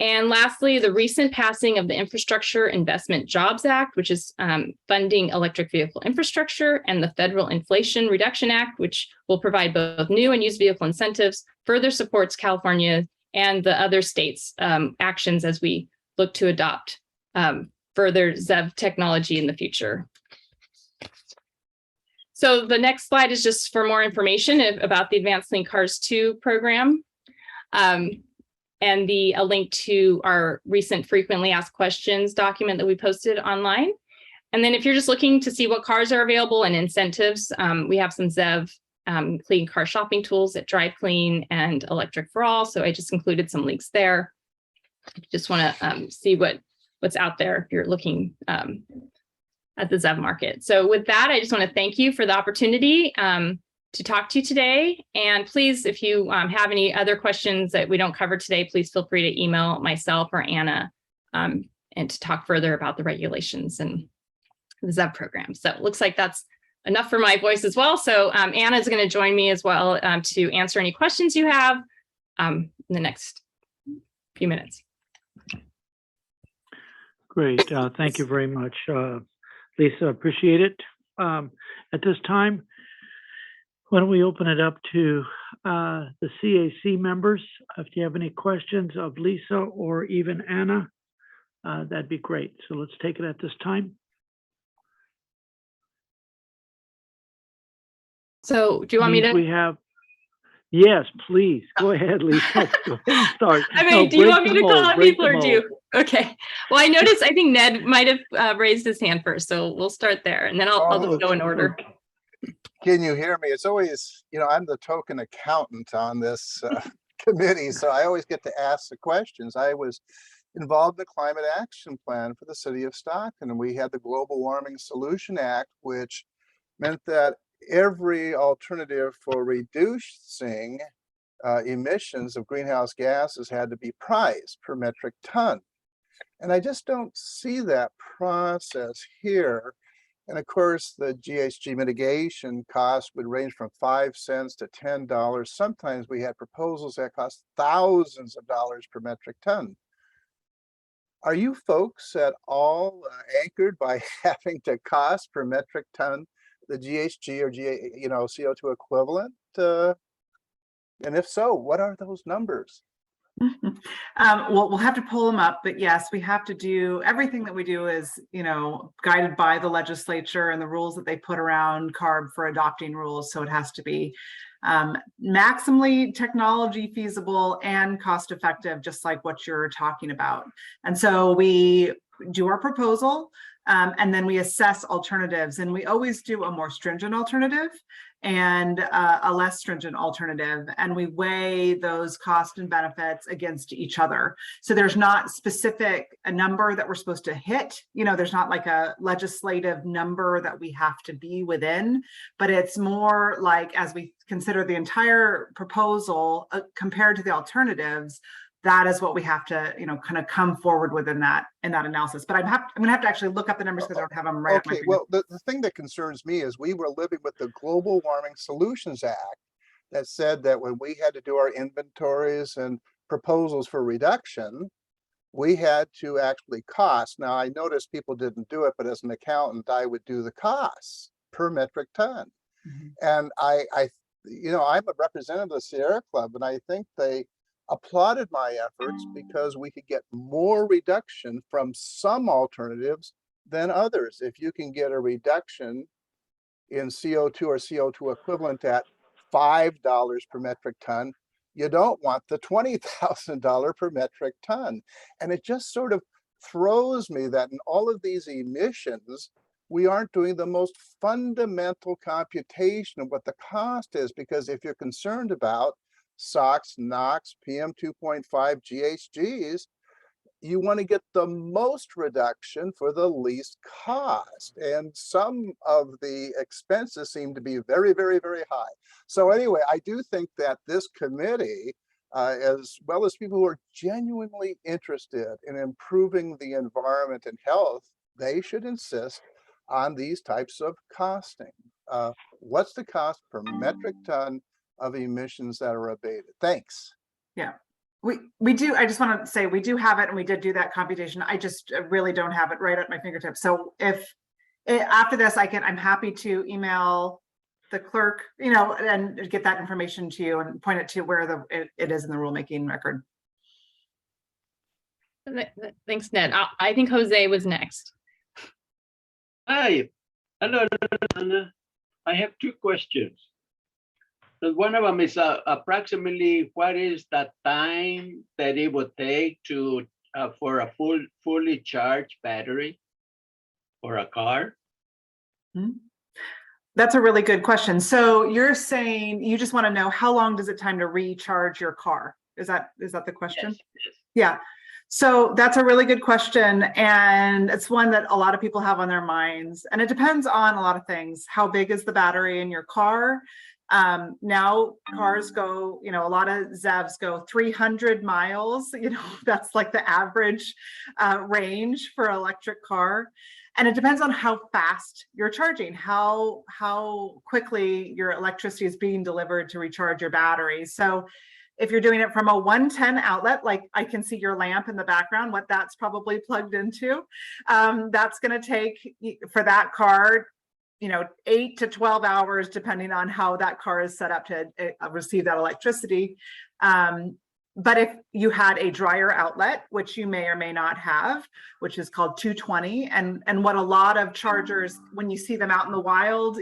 And lastly, the recent passing of the Infrastructure Investment Jobs Act, which is funding electric vehicle infrastructure, and the Federal Inflation Reduction Act, which will provide both new and used vehicle incentives, further supports California and the other states' actions as we look to adopt further ZEV technology in the future. So the next slide is just for more information about the Advanced Clean Cars 2 program. And a link to our recent frequently asked questions document that we posted online. And then if you're just looking to see what cars are available and incentives, we have some ZEV clean car shopping tools at Drive Clean and Electric for All. So I just included some links there. Just want to see what's out there if you're looking at the ZEV market. So with that, I just want to thank you for the opportunity to talk to you today. And please, if you have any other questions that we don't cover today, please feel free to email myself or Anna and to talk further about the regulations and the ZEV program. So it looks like that's enough for my voice as well. So Anna is going to join me as well to answer any questions you have in the next few minutes. Great. Thank you very much, Lisa. Appreciate it. At this time, why don't we open it up to the CAC members? If you have any questions of Lisa or even Anna, that'd be great. So let's take it at this time. So do you want me to? We have, yes, please. Go ahead, Lisa. Go ahead and start. I mean, do you want me to call on people or do you? Okay. Well, I noticed, I think Ned might have raised his hand first, so we'll start there and then I'll just go in order. Can you hear me? It's always, I'm the token accountant on this committee, so I always get to ask the questions. I was involved in the Climate Action Plan for the city of Stockton, and we had the Global Warming Solution Act, which meant that every alternative for reducing emissions of greenhouse gases had to be priced per metric ton. And I just don't see that process here. And of course, the GHG mitigation cost would range from 5 cents to $10. Sometimes we had proposals that cost thousands of dollars per metric ton. Are you folks at all anchored by having to cost per metric ton the GHG or CO2 equivalent? And if so, what are those numbers? Well, we'll have to pull them up, but yes, we have to do everything that we do is, guided by the legislature and the rules that they put around CARB for adopting rules. So it has to be maximally technology feasible and cost effective, just like what you're talking about. And so we do our proposal and then we assess alternatives, and we always do a more stringent alternative and a less stringent alternative, and we weigh those costs and benefits against each other. So there's not a number that we're supposed to hit. There's not like a legislative number that we have to be within, but it's more like as we consider the entire proposal compared to the alternatives, that is what we have to, kind of come forward with in that analysis. But I'm gonna have to actually look up the numbers because I don't have them right. Okay, well, the thing that concerns me is we were living with the Global Warming Solutions Act that said that when we had to do our inventories and proposals for reduction, we had to actually cost. Now, I noticed people didn't do it, but as an accountant, I would do the costs per metric ton. Mm-hmm. And I'm a representative of the Sierra Club, and I think they applauded my efforts because we could get more reduction from some alternatives than others. If you can get a reduction in CO2 or CO2 equivalent at $5 per metric ton, you don't want the $20,000 per metric ton. And it just sort of throws me that in all of these emissions, we aren't doing the most fundamental computation of what the cost is, because if you're concerned about SOx, NOx, PM 2.5, GHGs, you want to get the most reduction for the least cost. And some of the expenses seem to be very, very, very high. So anyway, I do think that this committee, as well as people who are genuinely interested in improving the environment and health, they should insist on these types of costing. What's the cost per metric ton of emissions that are abated? Thanks. Yeah, we do. I just want to say we do have it, and we did do that computation. I just really don't have it right at my fingertips. So after this, I'm happy to email the clerk, and get that information to you and point it to where it is in the rulemaking record. Thanks, Ned. I think Jose was next. Hi, hello, Anna. I have two questions. So one of them is approximately what is the time that it would take to for a fully charged battery for a car? That's a really good question. So you're saying you just want to know how long does it time to recharge your car? Is that the question? Yes. Yeah. So that's a really good question. And it's one that a lot of people have on their minds. And it depends on a lot of things. How big is the battery in your car? Now cars go, a lot of ZEVs go 300 miles, that's like the average range for electric car. And it depends on how fast you're charging, how quickly your electricity is being delivered to recharge your battery. So if you're doing it from a 110 outlet, like I can see your lamp in the background, what that's probably plugged into, that's going to take for that car, 8 to 12 hours, depending on how that car is set up to receive that electricity. But if you had a drier outlet, which you may or may not have, which is called 220, and what a lot of chargers, when you see them out in the wild,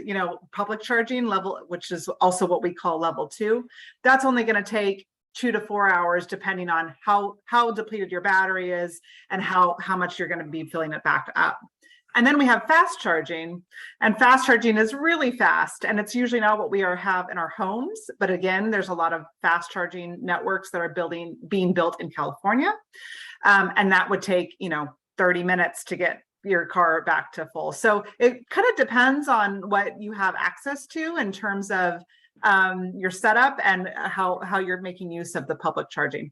public charging level, which is also what we call level 2, that's only going to take 2 to 4 hours, depending on how depleted your battery is and how much you're going to be filling it back up. And then we have fast charging, and fast charging is really fast, and it's usually not what we have in our homes. But again, there's a lot of fast charging networks that are being built in California, and that would take 30 minutes to get your car back to full. So it kind of depends on what you have access to in terms of your setup and how you're making use of the public charging.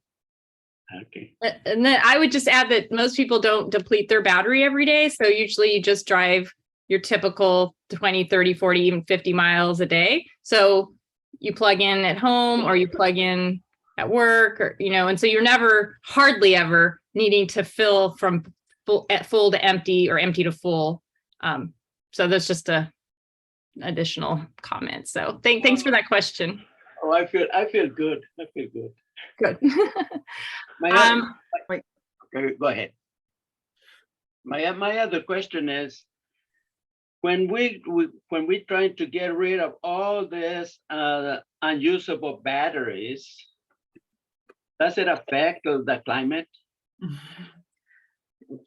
Okay. And then I would just add that most people don't deplete their battery every day. So usually you just drive your typical 20, 30, 40, even 50 miles a day. So you plug in at home or you plug in at work, or, and so you're hardly ever needing to fill from full to empty or empty to full. So that's just a additional comment. So thanks for that question. Oh, I feel good. Good. Wait, go ahead. My other question is, when we trying to get rid of all this unusable batteries, does it affect the climate?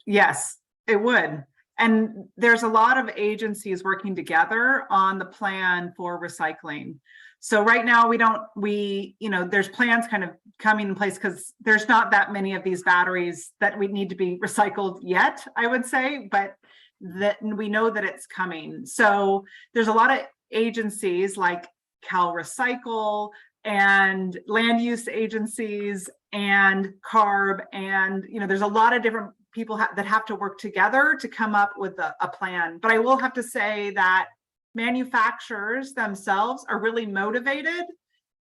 Yes, it would. And there's a lot of agencies working together on the plan for recycling. So right now there's plans kind of coming in place because there's not that many of these batteries that we need to be recycled yet, I would say, but that we know that it's coming. So there's a lot of agencies like Cal Recycle and land use agencies and Carb, and there's a lot of different people that have to work together to come up with a plan. But I will have to say that manufacturers themselves are really motivated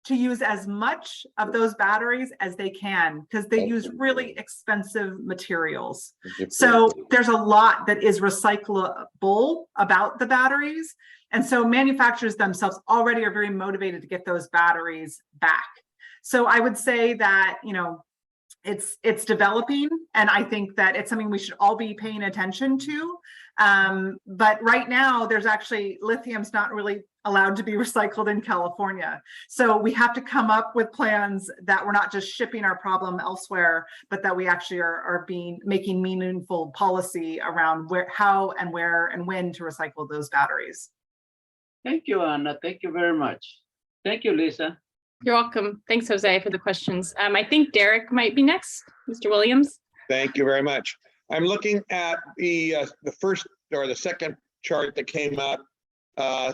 to use as much of those batteries as they can because they use really expensive materials. So there's a lot that is recyclable about the batteries. And so manufacturers themselves already are very motivated to get those batteries back. So I would say that, it's developing, and I think that it's something we should all be paying attention to. But right now, there's actually lithium's not really allowed to be recycled in California. So we have to come up with plans that we're not just shipping our problem elsewhere, but that we actually are making meaningful policy around how and where and when to recycle those batteries. Thank you, Anna. Thank you very much. Thank you, Lisa. You're welcome. Thanks, Jose, for the questions. I think Derek might be next. Mr. Williams. Thank you very much. I'm looking at the first or the second chart that came up,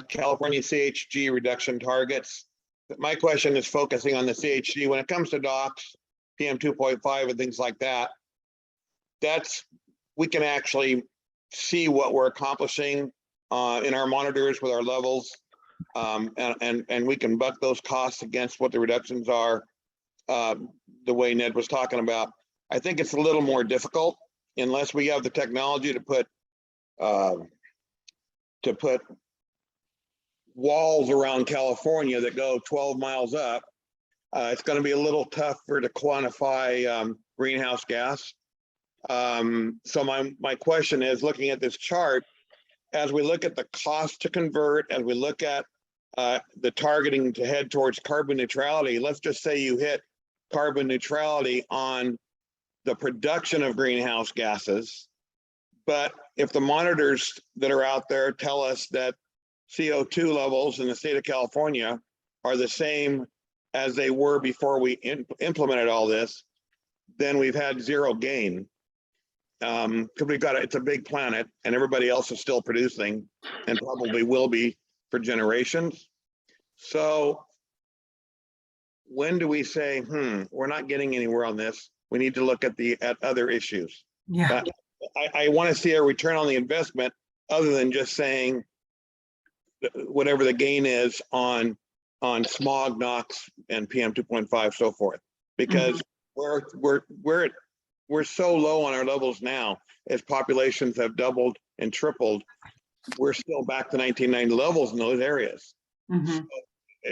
California CHG reduction targets. My question is focusing on the CHG. When it comes to DOX, PM 2.5 and things like that, we can actually see what we're accomplishing in our monitors with our levels. And we can buck those costs against what the reductions are, the way Ned was talking about. I think it's a little more difficult unless we have the technology to put walls around California that go 12 miles up. It's going to be a little tougher to quantify greenhouse gas. So my question is, looking at this chart, as we look at the cost to convert, as we look at the targeting to head towards carbon neutrality, let's just say you hit carbon neutrality on the production of greenhouse gases. But if the monitors that are out there tell us that CO2 levels in the state of California are the same as they were before we implemented all this, then we've had zero gain. Because it's a big planet and everybody else is still producing and probably will be for generations. So when do we say, we're not getting anywhere on this? We need to look at other issues. Yeah. I want to see a return on the investment other than just saying whatever the gain is on smog, NOx, and PM 2.5, so forth, because we're so low on our levels now. As populations have doubled and tripled, we're still back to 1990 levels in those areas. So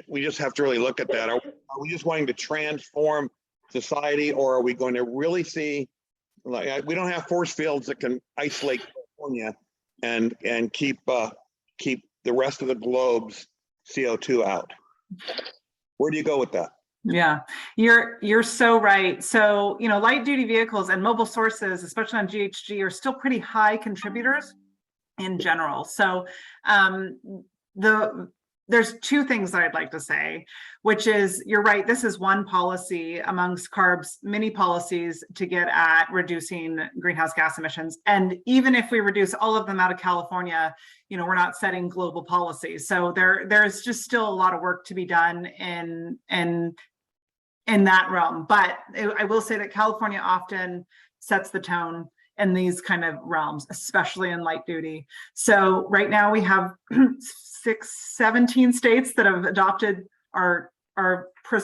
we just have to really look at that. Are we just wanting to transform society, or are we going to really see, like, we don't have force fields that can isolate California and keep the rest of the globe's CO2 out? Where do you go with that? Yeah, you're so right. So, light duty vehicles and mobile sources, especially on GHG, are still pretty high contributors in general. So there's two things that I'd like to say, which is, you're right, this is one policy amongst CARB's many policies to get at reducing greenhouse gas emissions. And even if we reduce all of them out of California, we're not setting global policy. So there's just still a lot of work to be done in that realm. But I will say that California often sets the tone in these kind of realms, especially in light duty. So right now we have 17 states that have adopted our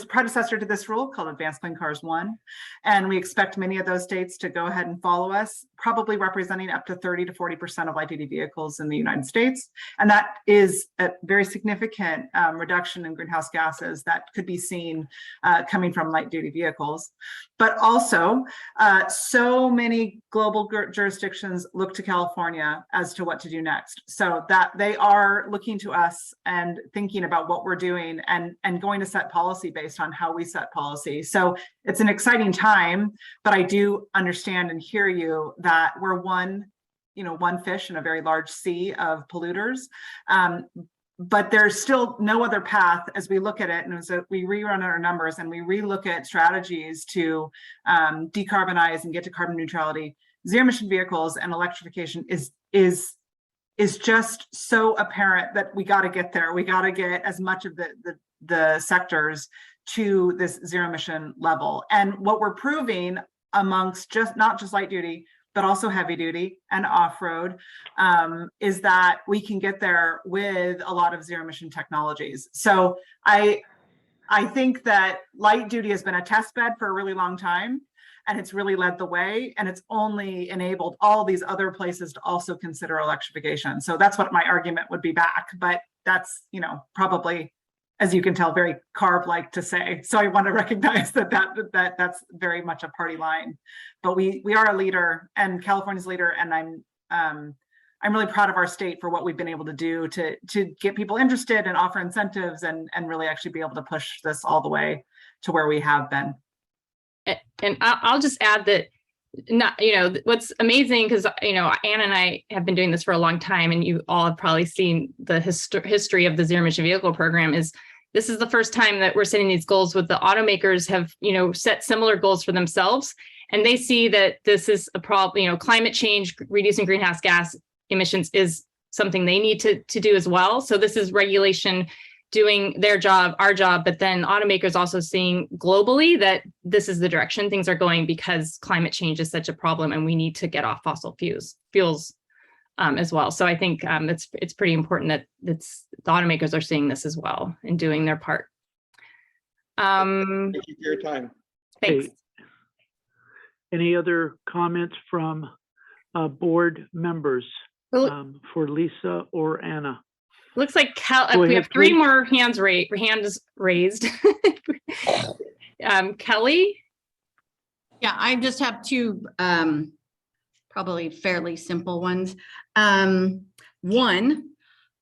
predecessor to this rule called Advanced Clean Cars 1. And we expect many of those states to go ahead and follow us, probably representing up to 30 to 40% of light duty vehicles in the United States. And that is a very significant reduction in greenhouse gases that could be seen coming from light duty vehicles. But also, so many global jurisdictions look to California as to what to do next. So that they are looking to us and thinking about what we're doing and going to set policy based on how we set policy. So it's an exciting time, but I do understand and hear you that we're one fish in a very large sea of polluters. But there's still no other path as we look at it, and as we rerun our numbers and we relook at strategies to decarbonize and get to carbon neutrality. Zero emission vehicles and electrification is just so apparent that we got to get there. We got to get as much of the sectors to this zero emission level. And what we're proving amongst not just light duty, but also heavy duty and off-road, is that we can get there with a lot of zero emission technologies. So I think that light duty has been a test bed for a really long time, and it's really led the way, and it's only enabled all these other places to also consider electrification. So that's what my argument would be back, but that's, probably, as you can tell, very Carb-like to say. So I want to recognize that's very much a party line. But we are a leader, and California's leader, and I'm really proud of our state for what we've been able to do to get people interested and offer incentives and really actually be able to push this all the way to where we have been. And I'll just add that, what's amazing, because, Anna and I have been doing this for a long time, and you all have probably seen the history of the zero emission vehicle program, is this is the first time that we're setting these goals with the automakers have, set similar goals for themselves. And they see that this is a problem, climate change, reducing greenhouse gas emissions is something they need to do as well. So this is regulation doing their job, our job, but then automakers also seeing globally that this is the direction things are going, because climate change is such a problem and we need to get off fossil fuels as well. So I think it's pretty important that the automakers are seeing this as well and doing their part. Thank you for your time. Thanks. Hey, any other comments from board members for Lisa or Anna? Looks like Go we ahead, have three please. more hands raised. Kelly? Yeah, I just have two probably fairly simple ones. One,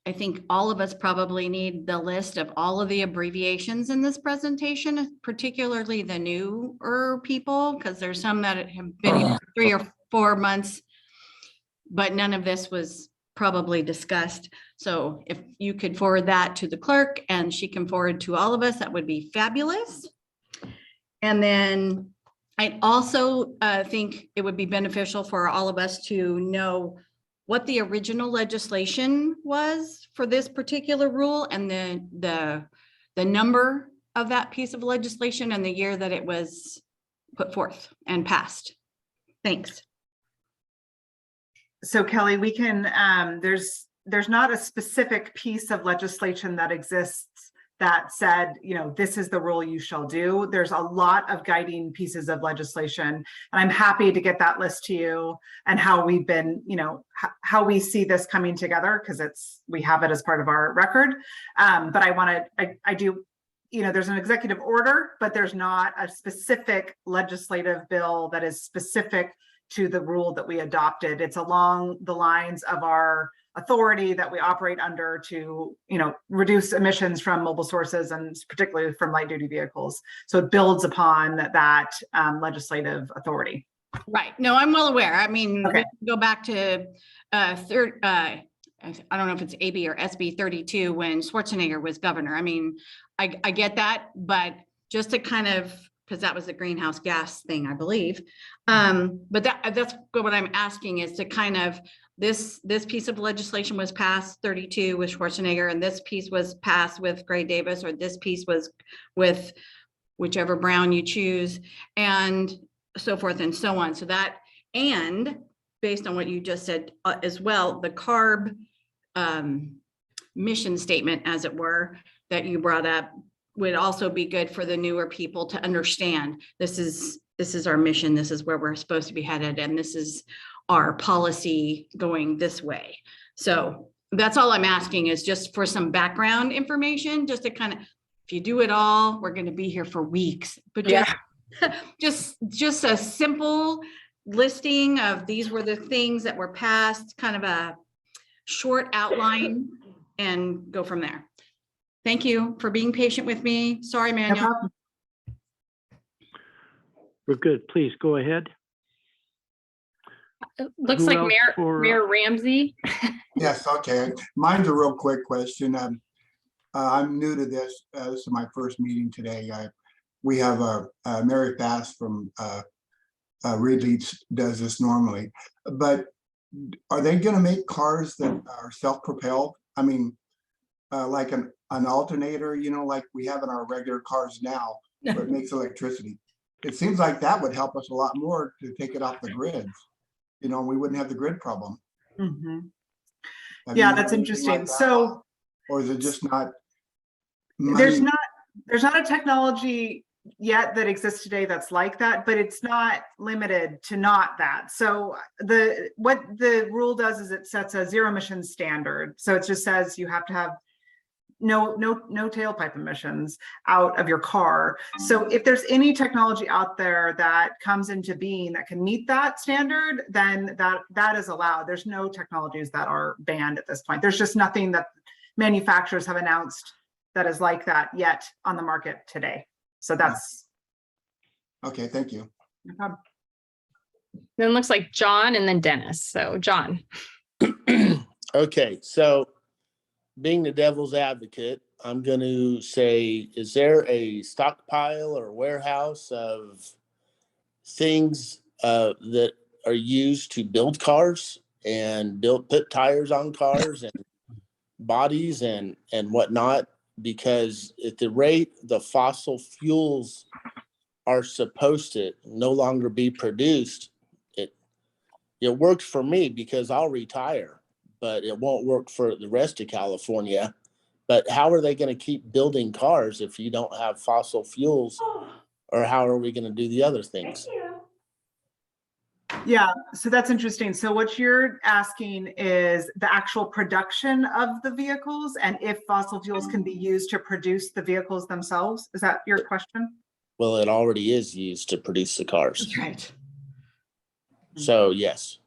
I think all of us probably need the list of all of the abbreviations in this presentation, particularly the newer people, because there's some that have been here 3 or 4 months, but none of this was probably discussed. So if you could forward that to the clerk and she can forward to all of us, that would be fabulous. And then I also think it would be beneficial for all of us to know what the original legislation was for this particular rule, and then the number of that piece of legislation and the year that it was put forth and passed. Thanks. So Kelly, we can, there's not a specific piece of legislation that exists that said, you know, this is the rule you shall do. There's a lot of guiding pieces of legislation, and I'm happy to get that list to you and how we've been, you know, how we see this coming together, because we have it as part of our record. But I do, you know, there's an executive order, but there's not a specific legislative bill that is specific to the rule that we adopted. It's along the lines of our authority that we operate under to, you know, reduce emissions from mobile sources and particularly from light duty vehicles. So it builds upon that legislative authority. Right. No, I'm well aware. I mean, Okay. we go back to I don't know if it's AB or SB 32 when Schwarzenegger was governor. I mean, I get that, but just to kind of, because that was the greenhouse gas thing, I believe. But that's what I'm asking is to kind of, this piece of legislation was passed 32 with Schwarzenegger, and this piece was passed with Gray Davis, or this piece was with whichever Brown you choose, and so forth and so on. So that, and based on what you just said as well, the Carb mission statement, as it were, that you brought up, would also be good for the newer people to understand. This is our mission. This is where we're supposed to be headed, and this is our policy going this way. So that's all I'm asking, is just for some background information, just to kind of, if you do it all, we're going to be here for weeks. But just a simple listing of these were the things that were passed, kind of a short outline, and go from there. Thank you for being patient with me. Sorry, Manuel. We're good. Please go ahead. Looks Who like else Mayor Ramsey. Yes, okay. Mine's a real quick question. I'm new to this. This is my first meeting today. We have Mary Fast from Ridley does this normally, but are they going to make cars that are self-propelled? I mean, like an alternator, you know, like we have in our regular cars now, where it makes electricity. It seems like that would help us a lot more to take it off the grids. You know, we wouldn't have the grid problem. Mm-hmm. Yeah, that's interesting. Like that, or is it just not? There's not a technology yet that exists today that's like that, but it's not limited to not that. So what the rule does is it sets a zero emission standard. So it just says you have to have no tailpipe emissions out of your car. So if there's any technology out there that comes into being that can meet that standard, then that is allowed. There's no technologies that are banned at this point. There's just nothing that manufacturers have announced that is like that yet on the market today. So that's okay. Thank you. no problem. Then it looks like John and then Dennis. So John. Okay, so being the devil's advocate, I'm going to say, is there a stockpile or warehouse of things that are used to build cars and put tires on cars and bodies and whatnot? Because at the rate the fossil fuels are supposed to no longer be produced, it works for me because I'll retire, but it won't work for the rest of California. But how are they going to keep building cars if you don't have fossil fuels, or how are we going to do the other things? Yeah, so that's interesting. So what you're asking is the actual production of the vehicles and if fossil fuels can be used to produce the vehicles themselves. Is that your question? Well, it already is used to produce the cars. That's right. So yes.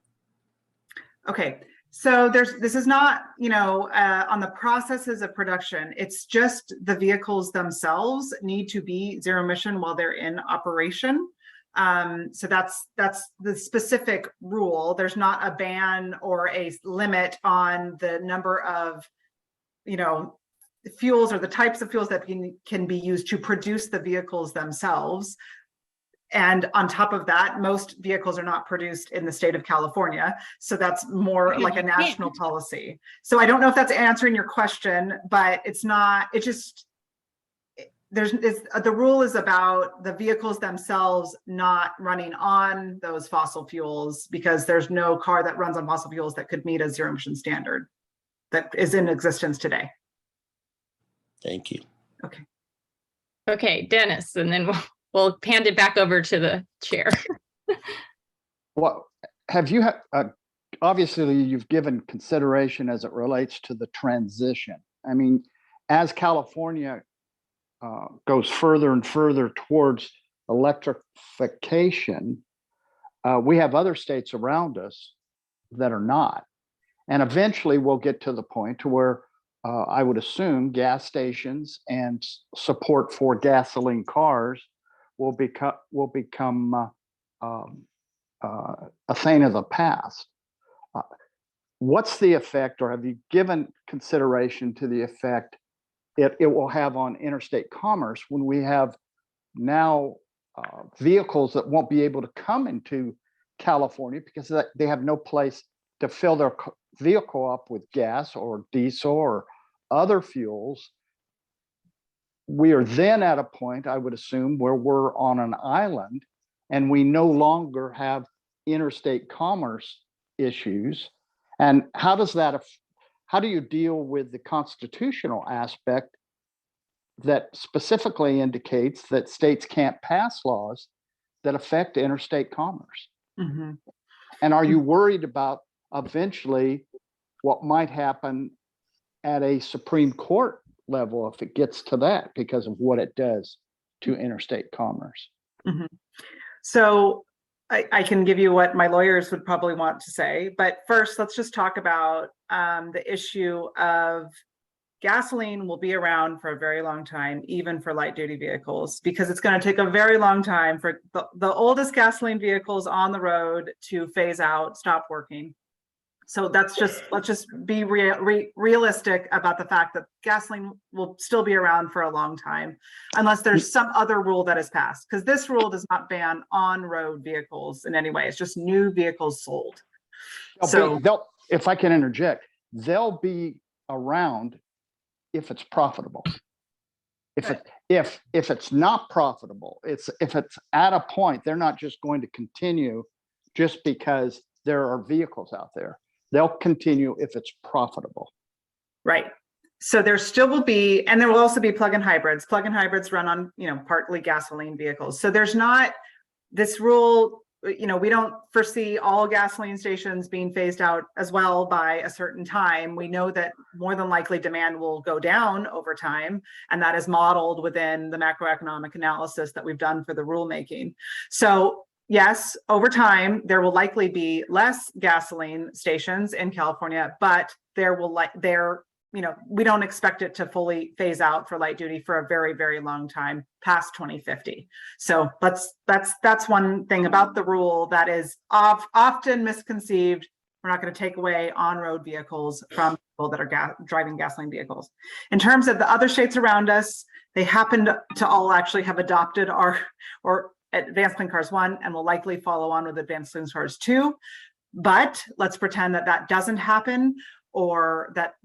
Okay, so this is not, on the processes of production. It's just the vehicles themselves need to be zero emission while they're in operation. So that's the specific rule. There's not a ban or a limit on the number of, fuels or the types of fuels that can be used to produce the vehicles themselves. And on top of that, most vehicles are not produced in the state of California. So that's more like a national policy. So I don't know if that's answering your question, but it's not, it just, the rule is about the vehicles themselves not running on those fossil fuels, because there's no car that runs on fossil fuels that could meet a zero emission standard that is in existence today. Thank you. Okay. Okay, Dennis, and then we'll hand it back over to the chair. What have you obviously you've given consideration as it relates to the transition. I mean, as California goes further and further towards electrification, we have other states around us that are not. And eventually we'll get to the point to where I would assume gas stations and support for gasoline cars will become a thing of the past. What's the effect, or have you given consideration to the effect it will have on interstate commerce when we have now vehicles that won't be able to come into California because they have no place to fill their vehicle up with gas or diesel or other fuels? We are then at a point, I would assume, where we're on an island and we no longer have interstate commerce issues. And how do you deal with the constitutional aspect that specifically indicates that states can't pass laws that affect interstate commerce? Mm-hmm. And are you worried about eventually what might happen at a Supreme Court level if it gets to that because of what it does to interstate commerce? Mm-hmm. So I can give you what my lawyers would probably want to say, but first let's just talk about the issue of gasoline will be around for a very long time, even for light duty vehicles, because it's going to take a very long time for the oldest gasoline vehicles on the road to phase out, stop working. So let's just be realistic about the fact that gasoline will still be around for a long time, unless there's some other rule that is passed, because this rule does not ban on-road vehicles in any way. It's just new vehicles sold. If I can interject, they'll be around if it's profitable. If it's not profitable, if it's at a point, they're not just going to continue just because there are vehicles out there. They'll continue if it's profitable. Right. So there still will be, and there will also be plug-in hybrids. Plug-in hybrids run on, partly gasoline vehicles. So there's not this rule, we don't foresee all gasoline stations being phased out as well by a certain time. We know that more than likely demand will go down over time, and that is modeled within the macroeconomic analysis that we've done for the rulemaking. So yes, over time, there will likely be less gasoline stations in California, but we don't expect it to fully phase out for light duty for a very, very long time, past 2050. So that's one thing about the rule that is often misconceived. We're not going to take away on-road vehicles from people that are driving gasoline vehicles. In terms of the other states around us, they happen to all actually have adopted or Advanced Clean Cars 1 and will likely follow on with Advanced Clean Cars 2. But let's pretend that doesn't happen, or that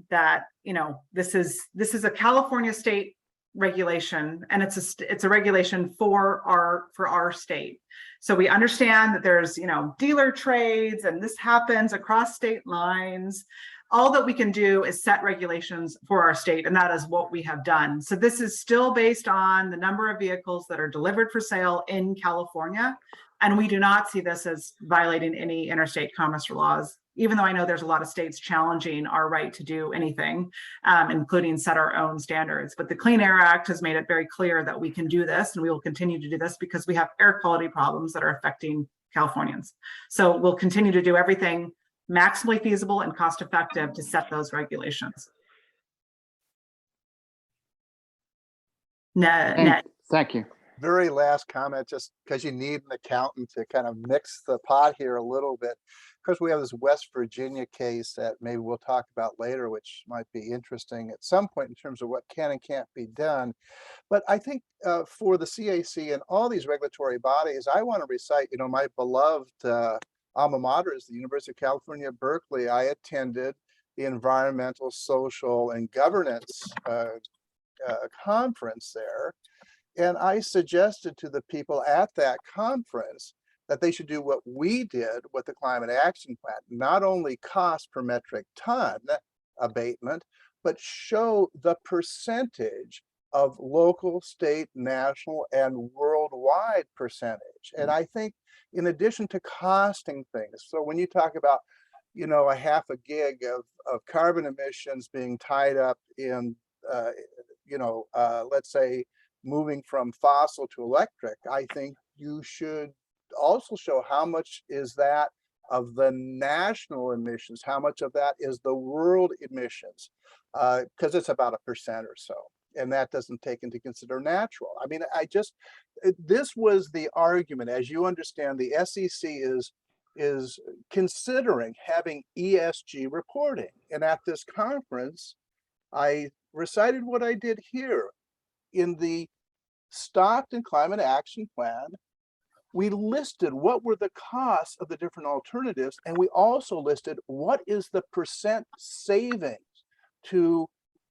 this is a California state regulation, and it's a regulation for our state. So we understand that there's dealer trades, and this happens across state lines. All that we can do is set regulations for our state, and that is what we have done. So this is still based on the number of vehicles that are delivered for sale in California, and we do not see this as violating any interstate commerce laws, even though I know there's a lot of states challenging our right to do anything, including set our own standards. But the Clean Air Act has made it very clear that we can do this, and we will continue to do this because we have air quality problems that are affecting Californians. So we'll continue to do everything maximally feasible and cost effective to set those regulations. Thank you. very last comment, just because you need an accountant to kind of mix the pot here a little bit. Of course, we have this West Virginia case that maybe we'll talk about later, which might be interesting at some point in terms of what can and can't be done. But I think for the CAC and all these regulatory bodies, I want to recite, my beloved alma mater is the University of California, Berkeley. I attended the Environmental, Social, and Governance conference there. And I suggested to the people at that conference that they should do what we did with the Climate Action Plan, not only cost per metric ton abatement, but show the percentage of local, state, national, and worldwide percentage. And I think in addition to costing things, so when you talk about, a half a gig of carbon emissions being tied up in, let's say, moving from fossil to electric, I think you should also show how much is that of the national emissions, how much of that is the world emissions, because it's about 1% or so. And that doesn't take into consider natural. I mean, this was the argument. As you understand, the SEC is considering having ESG reporting. And at this conference, I recited what I did here. In the Stockton Climate Action Plan, we listed what were the costs of the different alternatives, and we also listed what is the percent savings to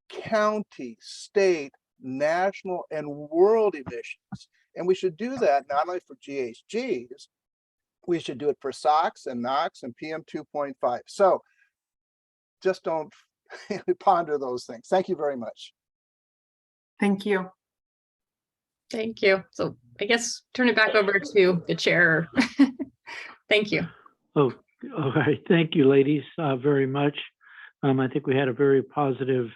county, state, national, and world emissions. And we should do that not only for GHGs, we should do it for SOx and NOx and PM 2.5. So just don't ponder those things. Thank you very much. Thank you. Thank you. So I guess turn it back over to the chair. Thank you. Oh, all right. Thank you, ladies, very much. I think we had a very positive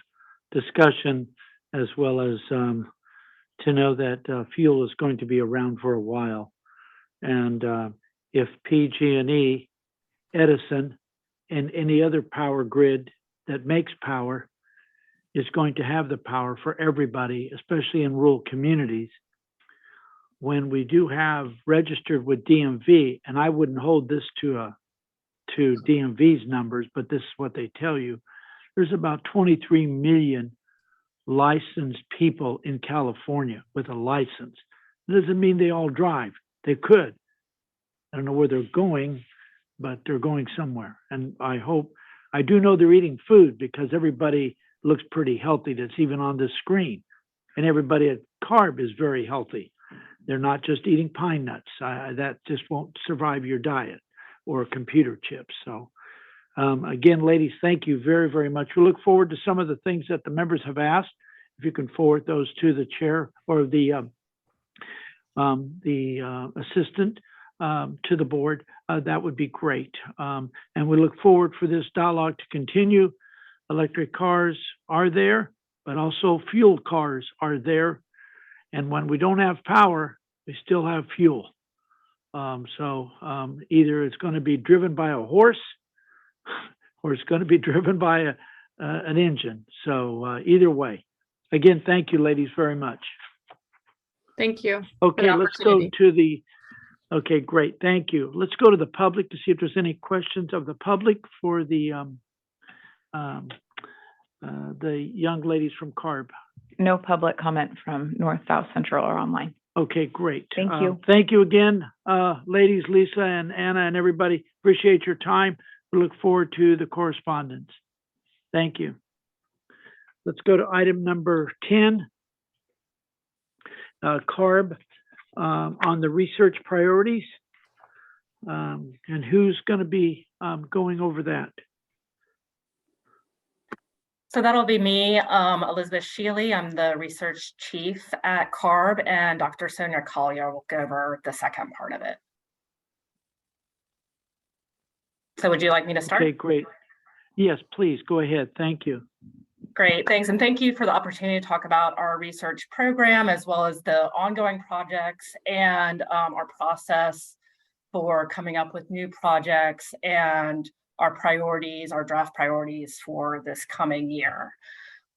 discussion, as well as to know that fuel is going to be around for a while. And if PG&E, Edison, and any other power grid that makes power is going to have the power for everybody, especially in rural communities, when we do have registered with DMV, and I wouldn't hold this to DMV's numbers, but this is what they tell you, there's about 23 million licensed people in California with a license. It doesn't mean they all drive. They could. I don't know where they're going, but they're going somewhere. And I do know they're eating food, because everybody looks pretty healthy that's even on this screen. And everybody at Carb is very healthy. They're not just eating pine nuts. That just won't survive your diet, or computer chips. So again, ladies, thank you very, very much. We look forward to some of the things that the members have asked. If you can forward those to the chair or the assistant to the board, that would be great. And we look forward for this dialogue to continue. Electric cars are there, but also fuel cars are there. And when we don't have power, we still have fuel. So either it's going to be driven by a horse, or it's going to be driven by an engine. So either way. Again, thank you, ladies, very much. Thank you. Okay, let's go to the, okay, great, thank you. Let's go to the public to see if there's any questions of the public for the young ladies from Carb. No public comment from North, South, Central, or online. Okay, great. Thank you. Thank you again, ladies, Lisa and Anna and everybody. Appreciate your time. We look forward to the correspondence. Thank you. Let's go to item number 10. Carb on the research priorities. And who's going to be going over that? So that'll be me, Elizabeth Shealy. I'm the research chief at Carb, and Dr. Sonia Collier will go over the second part of it. So would you like me to start? Okay, great. Yes, please go ahead. Thank you. Great, thanks. And thank you for the opportunity to talk about our research program, as well as the ongoing projects and our process for coming up with new projects and our priorities, our draft priorities for this coming year.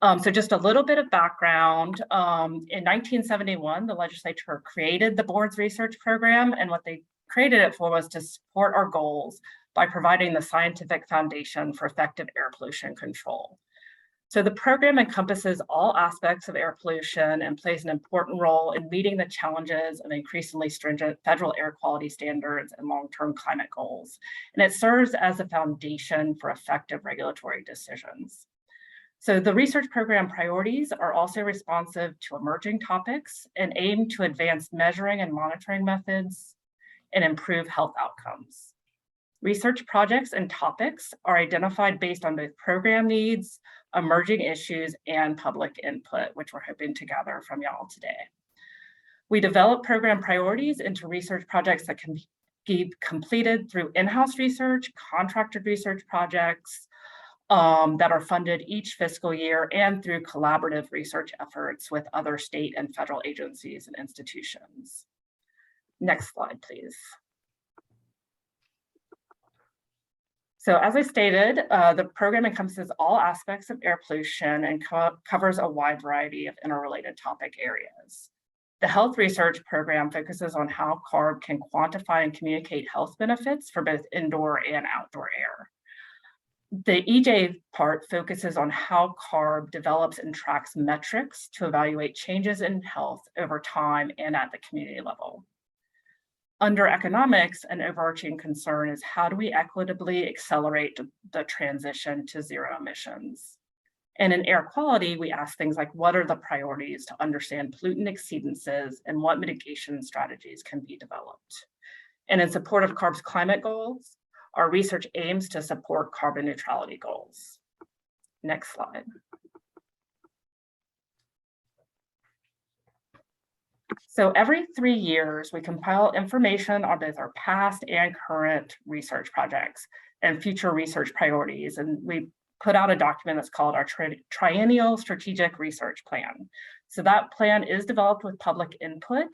So just a little bit of background. In 1971, the legislature created the board's research program, and what they created it for was to support our goals by providing the scientific foundation for effective air pollution control. So the program encompasses all aspects of air pollution and plays an important role in meeting the challenges of increasingly stringent federal air quality standards and long-term climate goals. And it serves as a foundation for effective regulatory decisions. So the research program priorities are also responsive to emerging topics and aim to advance measuring and monitoring methods and improve health outcomes. Research projects and topics are identified based on both program needs, emerging issues, and public input, which we're hoping to gather from y'all today. We develop program priorities into research projects that can be completed through in-house research, contracted research projects that are funded each fiscal year, and through collaborative research efforts with other state and federal agencies and institutions. Next slide, please. So as I stated, the program encompasses all aspects of air pollution and covers a wide variety of interrelated topic areas. The health research program focuses on how Carb can quantify and communicate health benefits for both indoor and outdoor air. The EJ part focuses on how Carb develops and tracks metrics to evaluate changes in health over time and at the community level. Under economics, an overarching concern is how do we equitably accelerate the transition to zero emissions? And in air quality, we ask things like, what are the priorities to understand pollutant exceedances and what mitigation strategies can be developed? And in support of Carb's climate goals, our research aims to support carbon neutrality goals. Next slide. So every 3 years, we compile information on both our past and current research projects and future research priorities. And we put out a document that's called our Triennial Strategic Research Plan. So that plan is developed with public input,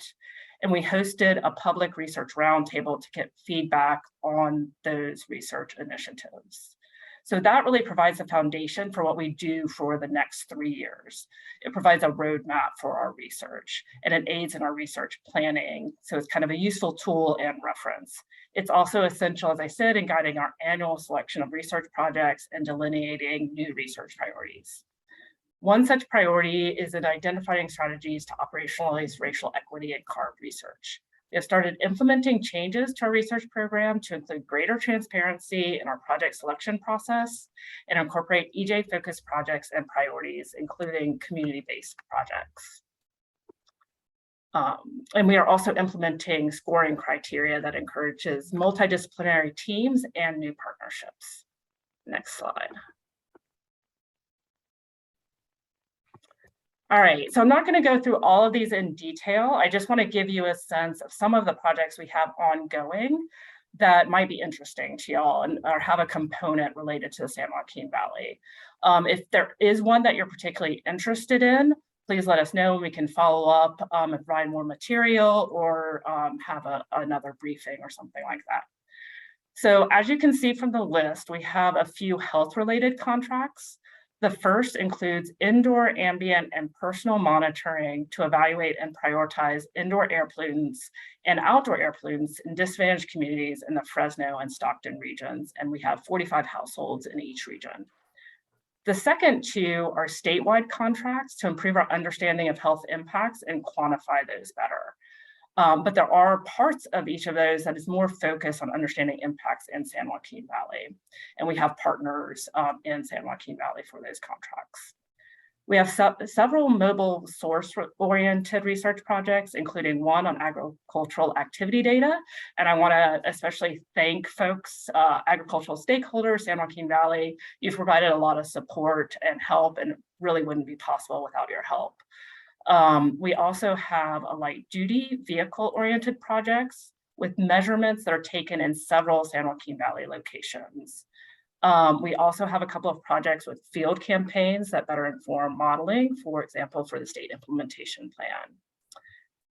and we hosted a public research roundtable to get feedback on those research initiatives. So that really provides a foundation for what we do for the next 3 years. It provides a roadmap for our research, and it aids in our research planning. So it's kind of a useful tool and reference. It's also essential, as I said, in guiding our annual selection of research projects and delineating new research priorities. One such priority is in identifying strategies to operationalize racial equity in Carb research. We have started implementing changes to our research program to include greater transparency in our project selection process and incorporate EJ-focused projects and priorities, including community-based projects. And we are also implementing scoring criteria that encourages multidisciplinary teams and new partnerships. Next slide. All right, so I'm not going to go through all of these in detail. I just want to give you a sense of some of the projects we have ongoing that might be interesting to y'all and or have a component related to the San Joaquin Valley. If there is one that you're particularly interested in, please let us know and we can follow up and provide more material or have another briefing or something like that. So as you can see from the list, we have a few health-related contracts. The first includes indoor, ambient, and personal monitoring to evaluate and prioritize indoor air pollutants and outdoor air pollutants in disadvantaged communities in the Fresno and Stockton regions, and we have 45 households in each region. The second two are statewide contracts to improve our understanding of health impacts and quantify those better. But there are parts of each of those that is more focused on understanding impacts in San Joaquin Valley. And we have partners in San Joaquin Valley for those contracts. We have several mobile source-oriented research projects, including one on agricultural activity data. And I want to especially thank folks, agricultural stakeholders, San Joaquin Valley. You've provided a lot of support and help, and it really wouldn't be possible without your help. We also have a light-duty vehicle-oriented projects with measurements that are taken in several San Joaquin Valley locations. We also have a couple of projects with field campaigns that better inform modeling, for example, for the state implementation plan.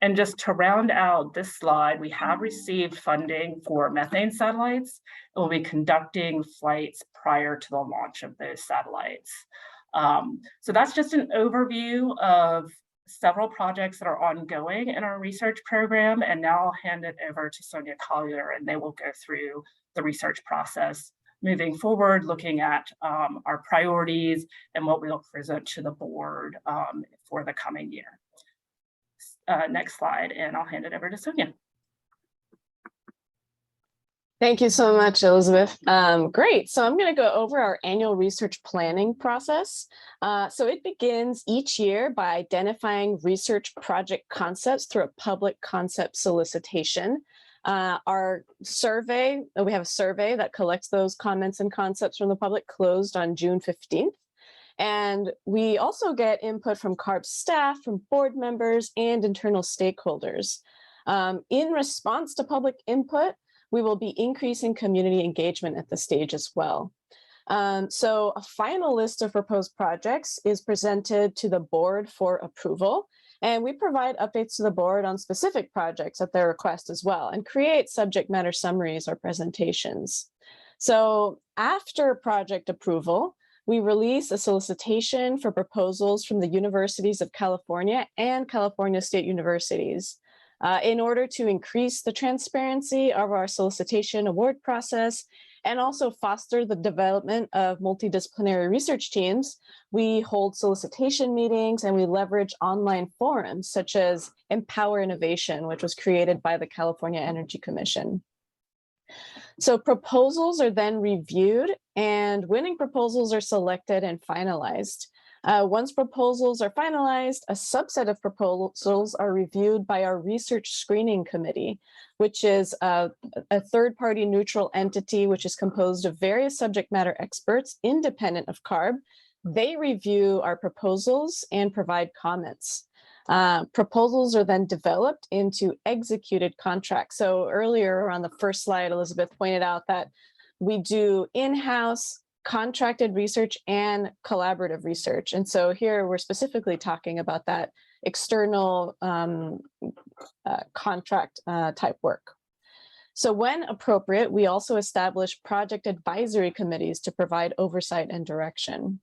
And just to round out this slide, we have received funding for methane satellites, and we'll be conducting flights prior to the launch of those satellites. So that's just an overview of several projects that are ongoing in our research program. And now I'll hand it over to Sonia Collier, and they will go through the research process moving forward, looking at our priorities and what we'll present to the board for the coming year. Next slide, and I'll hand it over to Sonia. Thank you so much, Elizabeth. Great. So I'm going to go over our annual research planning process. So it begins each year by identifying research project concepts through a public concept solicitation. Our survey, we have a survey that collects those comments and concepts from the public, closed on June 15th. And we also get input from Carb staff, from board members, and internal stakeholders. In response to public input, we will be increasing community engagement at this stage as well. So a final list of proposed projects is presented to the board for approval, and we provide updates to the board on specific projects at their request as well, and create subject matter summaries or presentations. So after project approval, we release a solicitation for proposals from the universities of California and California State Universities. In order to increase the transparency of our solicitation award process and also foster the development of multidisciplinary research teams, we hold solicitation meetings and we leverage online forums such as Empower Innovation, which was created by the California Energy Commission. So proposals are then reviewed and winning proposals are selected and finalized. Once proposals are finalized, a subset of proposals are reviewed by our research screening committee, which is a third-party neutral entity which is composed of various subject matter experts independent of Carb. They review our proposals and provide comments. Proposals are then developed into executed contracts. So earlier on the first slide, Elizabeth pointed out that we do in-house contracted research and collaborative research. And so here we're specifically talking about that external contract type work. So when appropriate, we also establish project advisory committees to provide oversight and direction.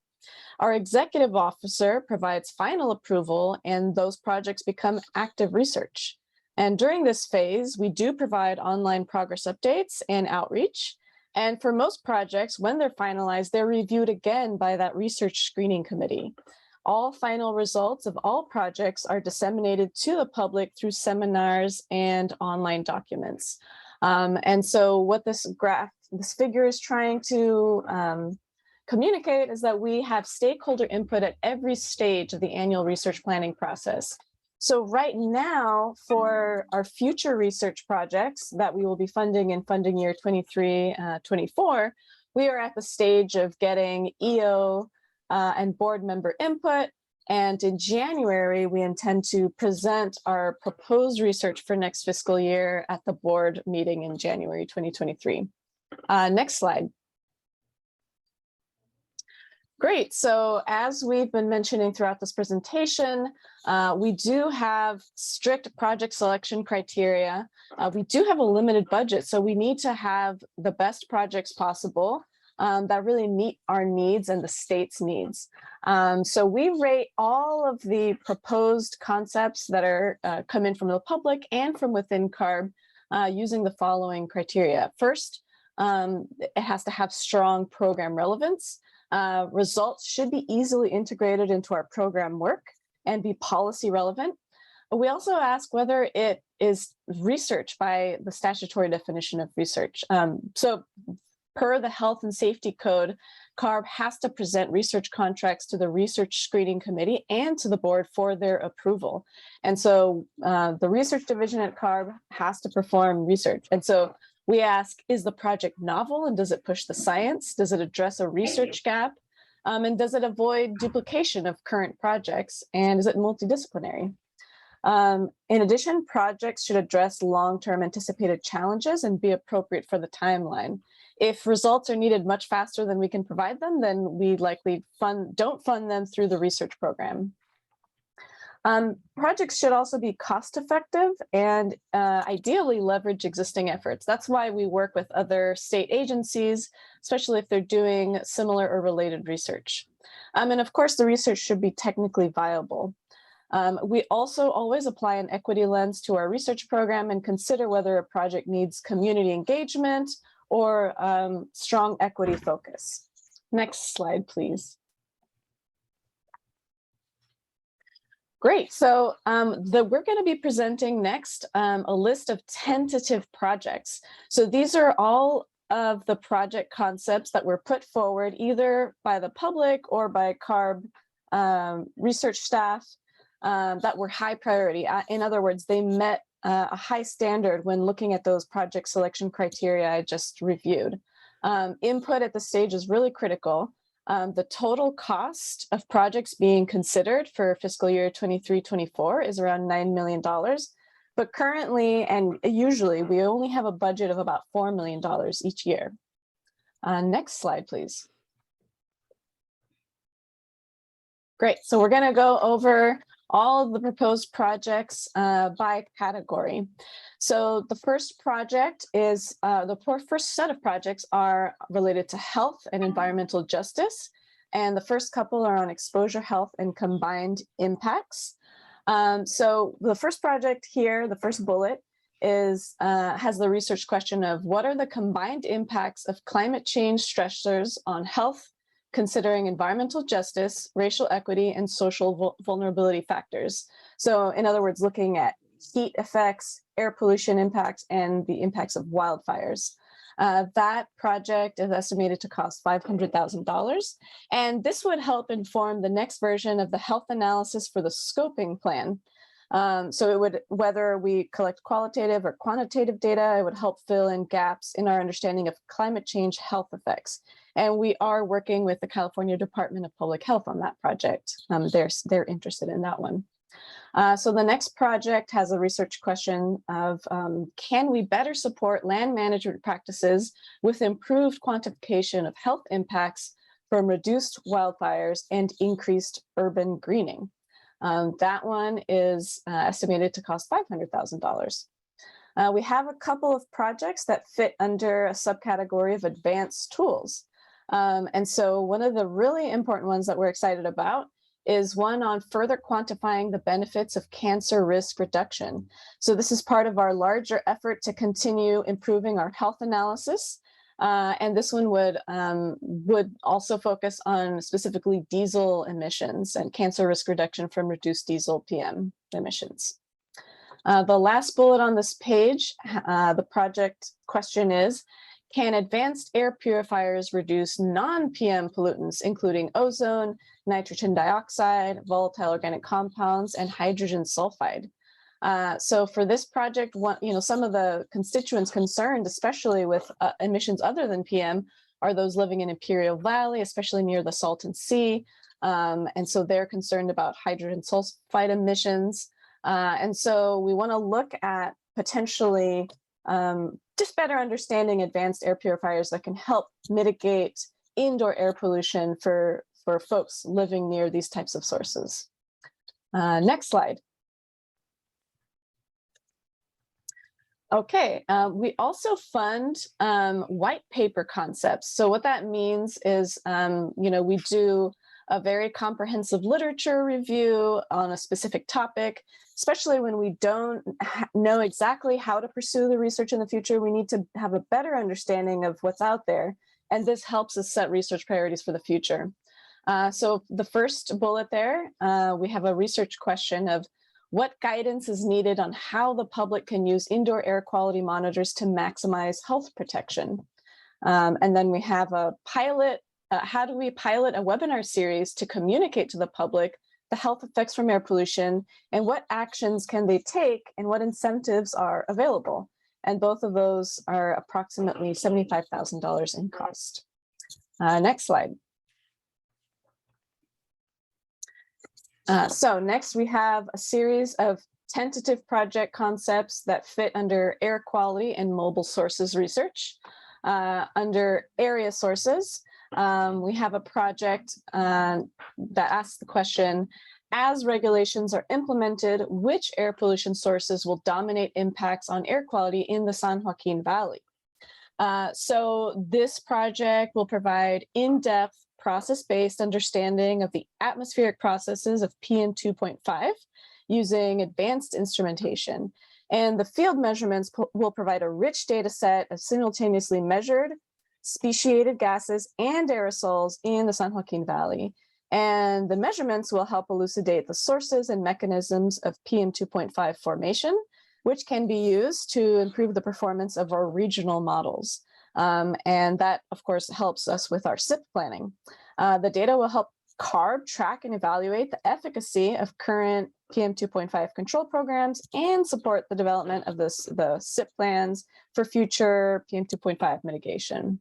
Our executive officer provides final approval and those projects become active research. And during this phase, we do provide online progress updates and outreach. And for most projects, when they're finalized, they're reviewed again by that research screening committee. All final results of all projects are disseminated to the public through seminars and online documents. And so what this figure is trying to communicate is that we have stakeholder input at every stage of the annual research planning process. So right now, for our future research projects that we will be funding in funding year 23-24, we are at the stage of getting EO and board member input. And in January, we intend to present our proposed research for next fiscal year at the board meeting in January 2023. Next slide. Great. So as we've been mentioning throughout this presentation, we do have strict project selection criteria. We do have a limited budget, so we need to have the best projects possible that really meet our needs and the state's needs. So we rate all of the proposed concepts that are come in from the public and from within Carb using the following criteria. First, it has to have strong program relevance. Results should be easily integrated into our program work and be policy relevant. We also ask whether it is research by the statutory definition of research. So per the Health and Safety Code, Carb has to present research contracts to the Research Screening Committee and to the board for their approval. And so the research division at Carb has to perform research. And so we ask, is the project novel and does it push the science? Does it address a research gap? And does it avoid duplication of current projects? And is it multidisciplinary? In addition, projects should address long-term anticipated challenges and be appropriate for the timeline. If results are needed much faster than we can provide them, then we likely don't fund them through the research program. Projects should also be cost effective and ideally leverage existing efforts. That's why we work with other state agencies, especially if they're doing similar or related research. And of course, the research should be technically viable. We also always apply an equity lens to our research program and consider whether a project needs community engagement or strong equity focus. Next slide, please. Great, so we're going to be presenting next a list of tentative projects. So these are all of the project concepts that were put forward either by the public or by Carb research staff that were high priority. In other words, they met a high standard when looking at those project selection criteria I just reviewed. Input at the stage is really critical. The total cost of projects being considered for fiscal year 23-24 is around $9 million. But currently, and usually, we only have a budget of about $4 million each year. Next slide, please. Great, so we're going to go over all of the proposed projects by category. So the first project is, the first set of projects are related to health and environmental justice. And the first couple are on exposure health and combined impacts. So the first project here, the first bullet, is has the research question of what are the combined impacts of climate change stressors on health, considering environmental justice, racial equity, and social vulnerability factors. So in other words, looking at heat effects, air pollution impacts, and the impacts of wildfires. That project is estimated to cost $500,000. And this would help inform the next version of the health analysis for the scoping plan. So it would, whether we collect qualitative or quantitative data, it would help fill in gaps in our understanding of climate change health effects. And we are working with the California Department of Public Health on that project. They're interested in that one. So the next project has a research question of, can we better support land management practices with improved quantification of health impacts from reduced wildfires and increased urban greening? That one is estimated to cost $500,000. We have a couple of projects that fit under a subcategory of advanced tools. And so one of the really important ones that we're excited about is one on further quantifying the benefits of cancer risk reduction. So this is part of our larger effort to continue improving our health analysis. And this one would also focus on specifically diesel emissions and cancer risk reduction from reduced diesel PM emissions. The last bullet on this page, the project question is, can advanced air purifiers reduce non-PM pollutants, including ozone, nitrogen dioxide, volatile organic compounds, and hydrogen sulfide? So for this project, some of the constituents concerned, especially with emissions other than PM, are those living in Imperial Valley, especially near the Salton Sea. And so they're concerned about hydrogen sulfide emissions. And so we want to look at potentially just better understanding advanced air purifiers that can help mitigate indoor air pollution for folks living near these types of sources. Next slide. Okay, we also fund white paper concepts. So what that means is, we do a very comprehensive literature review on a specific topic, especially when we don't know exactly how to pursue the research in the future. We need to have a better understanding of what's out there. And this helps us set research priorities for the future. So the first bullet there, we have a research question of what guidance is needed on how the public can use indoor air quality monitors to maximize health protection. And then we have a pilot. How do we pilot a webinar series to communicate to the public the health effects from air pollution, and what actions can they take, and what incentives are available? And both of those are approximately $75,000 in cost. Next slide. So next we have a series of tentative project concepts that fit under air quality and mobile sources research. Under area sources, we have a project that asks the question, as regulations are implemented, which air pollution sources will dominate impacts on air quality in the San Joaquin Valley. So this project will provide in-depth process-based understanding of the atmospheric processes of PM 2.5 using advanced instrumentation. And the field measurements will provide a rich data set of simultaneously measured speciated gases and aerosols in the San Joaquin Valley. And the measurements will help elucidate the sources and mechanisms of PM 2.5 formation, which can be used to improve the performance of our regional models. And that, of course, helps us with our SIP planning. The data will help Carb track and evaluate the efficacy of current PM 2.5 control programs and support the development of the SIP plans for future PM 2.5 mitigation.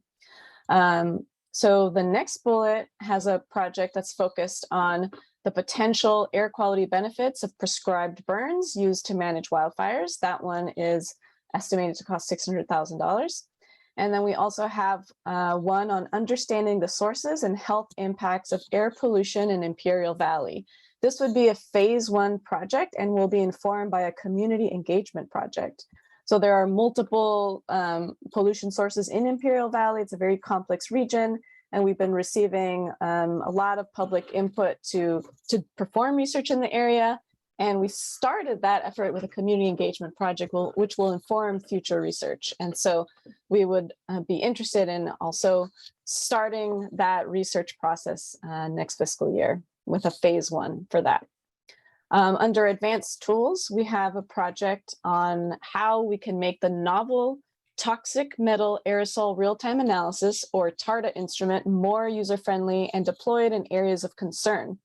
So the next bullet has a project that's focused on the potential air quality benefits of prescribed burns used to manage wildfires. That one is estimated to cost $600,000. And then we also have one on understanding the sources and health impacts of air pollution in Imperial Valley. This would be a phase 1 project and will be informed by a community engagement project. So there are multiple pollution sources in Imperial Valley. It's a very complex region, and we've been receiving a lot of public input to perform research in the area. And we started that effort with a community engagement project, which will inform future research. And so we would be interested in also starting that research process next fiscal year with a phase 1 for that. Under advanced tools, we have a project on how we can make the novel toxic metal aerosol real-time analysis, or TARDA instrument, more user-friendly and deployed in areas of concern.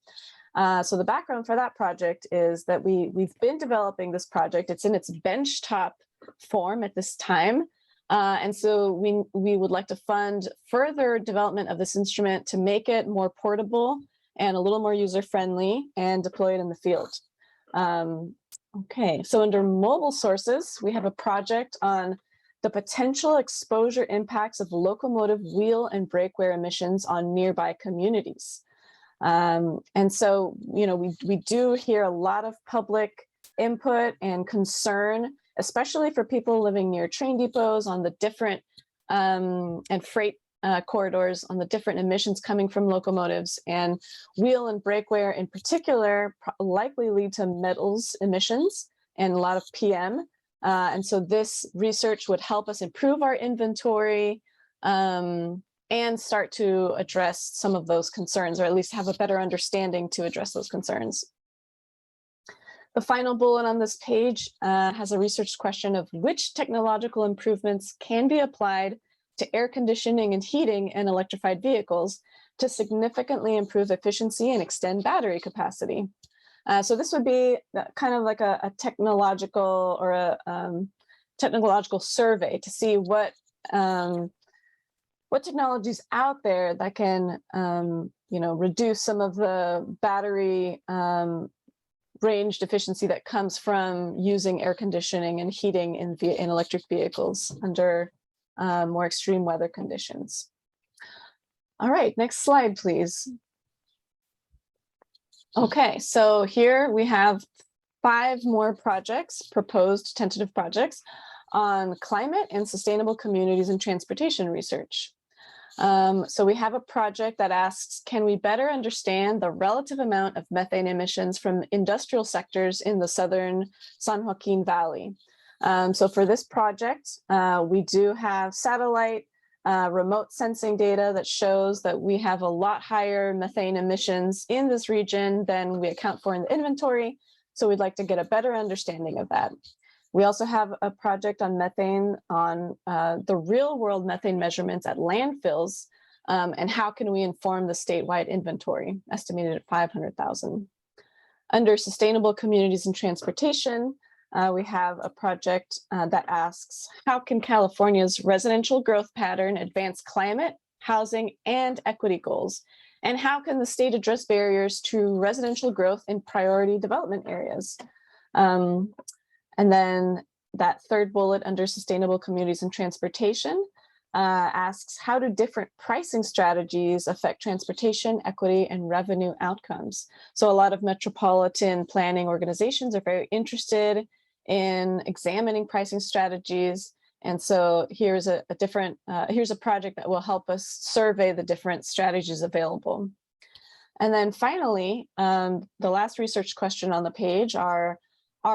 So the background for that project is that we've been developing this project. It's in its benchtop form at this time. And so we would like to fund further development of this instrument to make it more portable and a little more user-friendly and deploy it in the field. Okay, so under mobile sources, we have a project on the potential exposure impacts of locomotive wheel and brakeware emissions on nearby communities. And so, you know, we do hear a lot of public input and concern, especially for people living near train depots on the different and freight corridors on the different emissions coming from locomotives, and wheel and brakeware in particular likely lead to metals emissions and a lot of PM. And so this research would help us improve our inventory and start to address some of those concerns, or at least have a better understanding to address those concerns. The final bullet on this page has a research question of which technological improvements can be applied to air conditioning and heating in electrified vehicles to significantly improve efficiency and extend battery capacity. So this would be kind of like a technological or a technological survey to see what technologies out there that can, you know, reduce some of the battery range deficiency that comes from using air conditioning and heating in electric vehicles under more extreme weather conditions. All right, next slide, please. Okay, so here we have 5 more projects, proposed tentative projects on climate and sustainable communities and transportation research. So we have a project that asks, can we better understand the relative amount of methane emissions from industrial sectors in the southern San Joaquin Valley? So for this project, we do have satellite remote sensing data that shows that we have a lot higher methane emissions in this region than we account for in the inventory. So we'd like to get a better understanding of that. We also have a project on methane, on the real world methane measurements at landfills, and how can we inform the statewide inventory, estimated at 500,000. Under sustainable communities and transportation, we have a project that asks, how can California's residential growth pattern advance climate, housing, and equity goals? And how can the state address barriers to residential growth in priority development areas? And then that third bullet under sustainable communities and transportation, asks, how do different pricing strategies affect transportation, equity, and revenue outcomes? So a lot of metropolitan planning organizations are very interested in examining pricing strategies. And so here's a project that will help us survey the different strategies available. And then finally, the last research question on the page are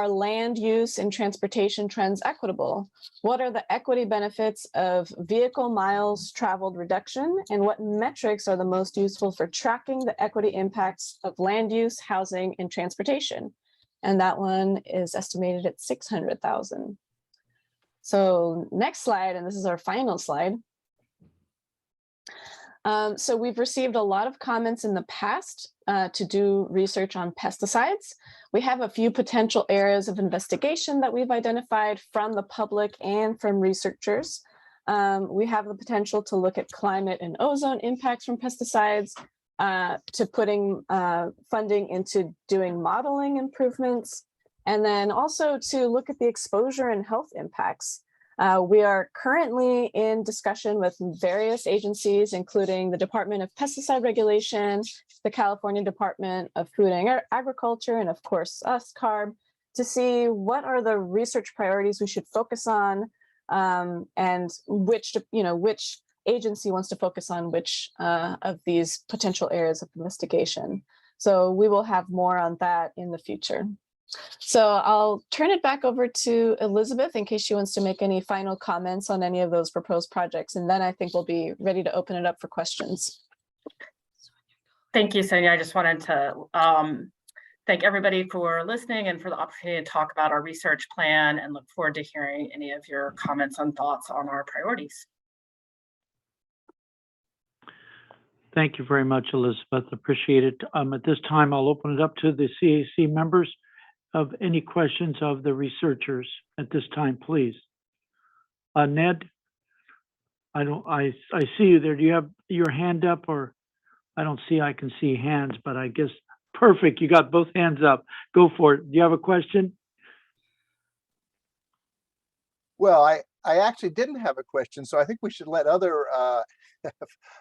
land use and transportation trends equitable? What are the equity benefits of vehicle miles traveled reduction? And what metrics are the most useful for tracking the equity impacts of land use, housing, and transportation? And that one is estimated at 600,000. So next slide, and this is our final slide. So we've received a lot of comments in the past to do research on pesticides. We have a few potential areas of investigation that we've identified from the public and from researchers. We have the potential to look at climate and ozone impacts from pesticides, to putting funding into doing modeling improvements, and then also to look at the exposure and health impacts. We are currently in discussion with various agencies, including the Department of Pesticide Regulation, the California Department of Food and Agriculture, and of course us, Carb, to see what are the research priorities we should focus on, and which agency wants to focus on which of these potential areas of investigation. So we will have more on that in the future. So I'll turn it back over to Elizabeth in case she wants to make any final comments on any of those proposed projects. And then I think we'll be ready to open it up for questions. Thank you, Sonia. I just wanted to thank everybody for listening and for the opportunity to talk about our research plan, and look forward to hearing any of your comments and thoughts on our priorities. Thank you very much, Elizabeth. Appreciate it. At this time, I'll open it up to the CAC members of any questions of the researchers at this time, please. Ned, I see you there. Do you have your hand up, or I can see hands, but I guess, perfect. You got both hands up. Go for it. Do you have a question? Well, I actually didn't have a question, so I think we should let other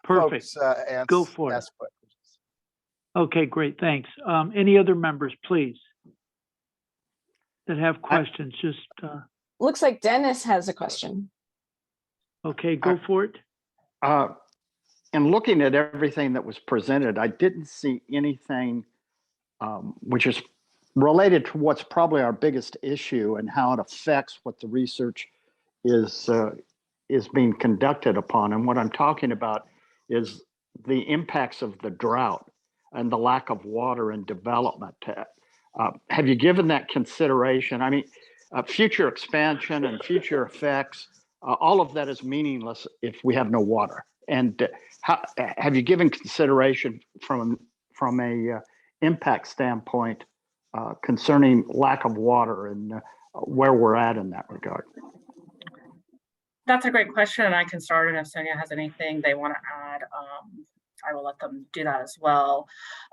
Perfect. folks Go for it. ask questions. Okay, great. Thanks. Any other members, please, that have questions? Just Looks like Dennis has a question. okay, go for it. And looking at everything that was presented, I didn't see anything which is related to what's probably our biggest issue and how it affects what the research is being conducted upon. And what I'm talking about is the impacts of the drought and the lack of water and development. Have you given that consideration? I mean, future expansion and future effects, all of that is meaningless if we have no water. And have you given consideration from a impact standpoint concerning lack of water and where we're at in that regard? That's a great question, and I can start, and if Sonia has anything they want to add, I will let them do that as well.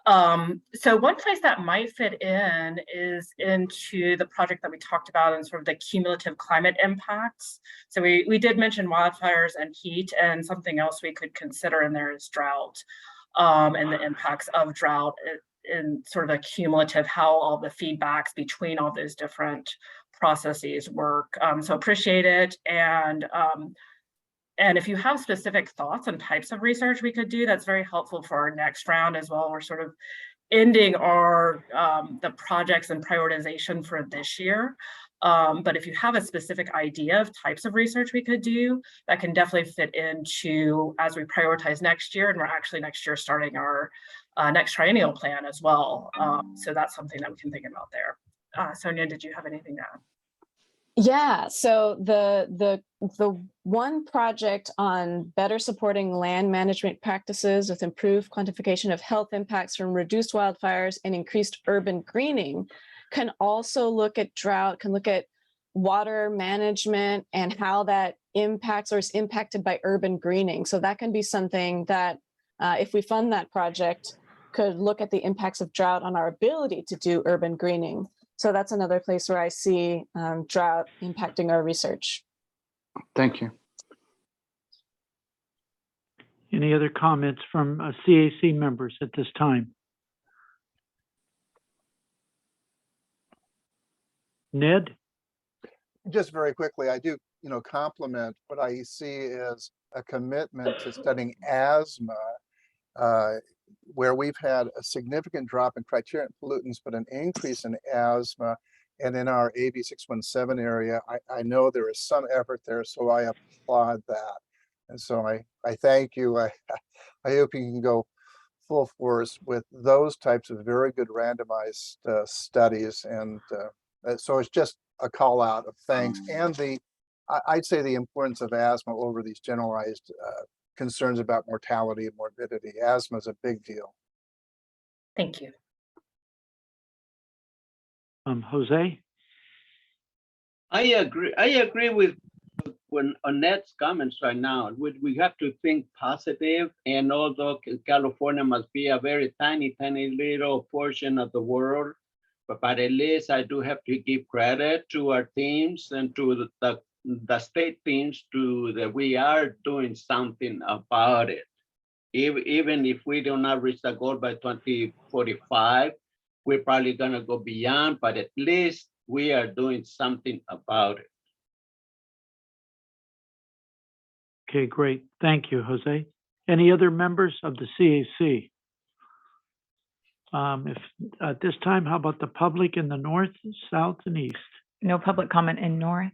So one place that might fit in is into the project that we talked about and sort of the cumulative climate impacts. So we did mention wildfires and heat, and something else we could consider in there is drought, and the impacts of drought in sort of a cumulative, how all the feedbacks between all those different processes work. So appreciate it. And if you have specific thoughts and types of research we could do, that's very helpful for our next round as well. We're sort of ending our the projects and prioritization for this year. But if you have a specific idea of types of research we could do, that can definitely fit into as we prioritize next year. And we're actually next year starting our next triennial plan as well. So that's something that we can think about there. Sonia, did you have anything to add? Yeah, so the one project on better supporting land management practices with improved quantification of health impacts from reduced wildfires and increased urban greening can also look at drought, can look at water management and how that impacts or is impacted by urban greening. So that can be something that if we fund that project, could look at the impacts of drought on our ability to do urban greening. So that's another place where I see drought impacting our research. Thank you. Any other comments from CAC members at this time? Ned? Just very quickly, I do, compliment what I see as a commitment to studying asthma, where we've had a significant drop in criterion pollutants, but an increase in asthma. And in our AB 617 area, I know there is some effort there, so I applaud that. And so I thank you. I hope you can go full force with those types of very good randomized studies. And so it's just a call out of thanks, and I'd say the importance of asthma over these generalized concerns about mortality and morbidity. Asthma is a big deal. Thank you. Jose? I agree with Annette's comments right now. We have to think positive, and although California must be a very tiny little portion of the world, but at least I do have to give credit to our teams and to the state teams that we are doing something about it. Even if we do not reach the goal by 2045, we're probably gonna go beyond, but at least we are doing something about it. Okay, great. Thank you, Jose. Any other members of the CAC? If at this time, how about the public in the north, south, and east? No public comment in north,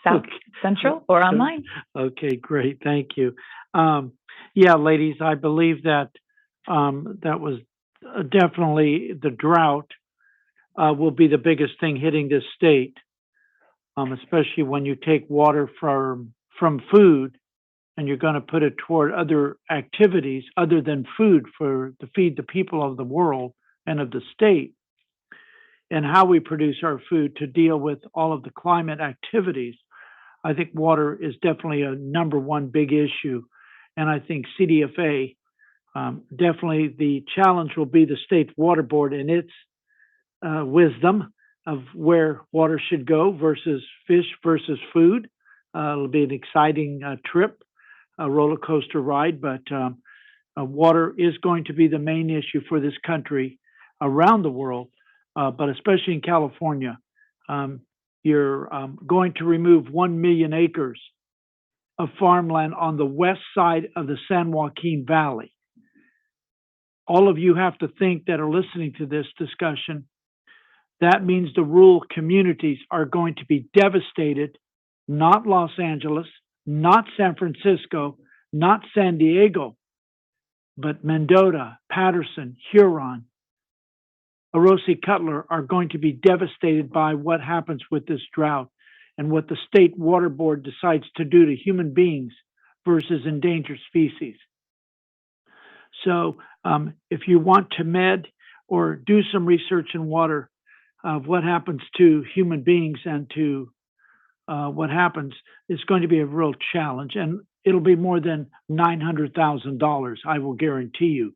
south, Okay. central, or online. Okay, great. Thank you. Yeah, ladies, I believe that that was definitely the drought will be the biggest thing hitting this state, especially when you take water from food and you're going to put it toward other activities other than food to feed the people of the world and of the state, and how we produce our food to deal with all of the climate activities. I think water is definitely a number one big issue. And I think CDFA, definitely the challenge will be the state water board and its wisdom of where water should go versus fish versus food. It'll be an exciting trip, a roller coaster ride, but water is going to be the main issue for this country around the world, but especially in California. You're going to remove 1 million acres of farmland on the west side of the San Joaquin Valley. All of you have to think that are listening to this discussion, that means the rural communities are going to be devastated, not Los Angeles, not San Francisco, not San Diego, but Mendota, Patterson, Huron, Orosi Cutler are going to be devastated by what happens with this drought and what the state water board decides to do to human beings versus endangered species. So if you want to med or do some research in water of what happens to human beings and to what happens, it's going to be a real challenge, and it'll be more than $900,000, I will guarantee you.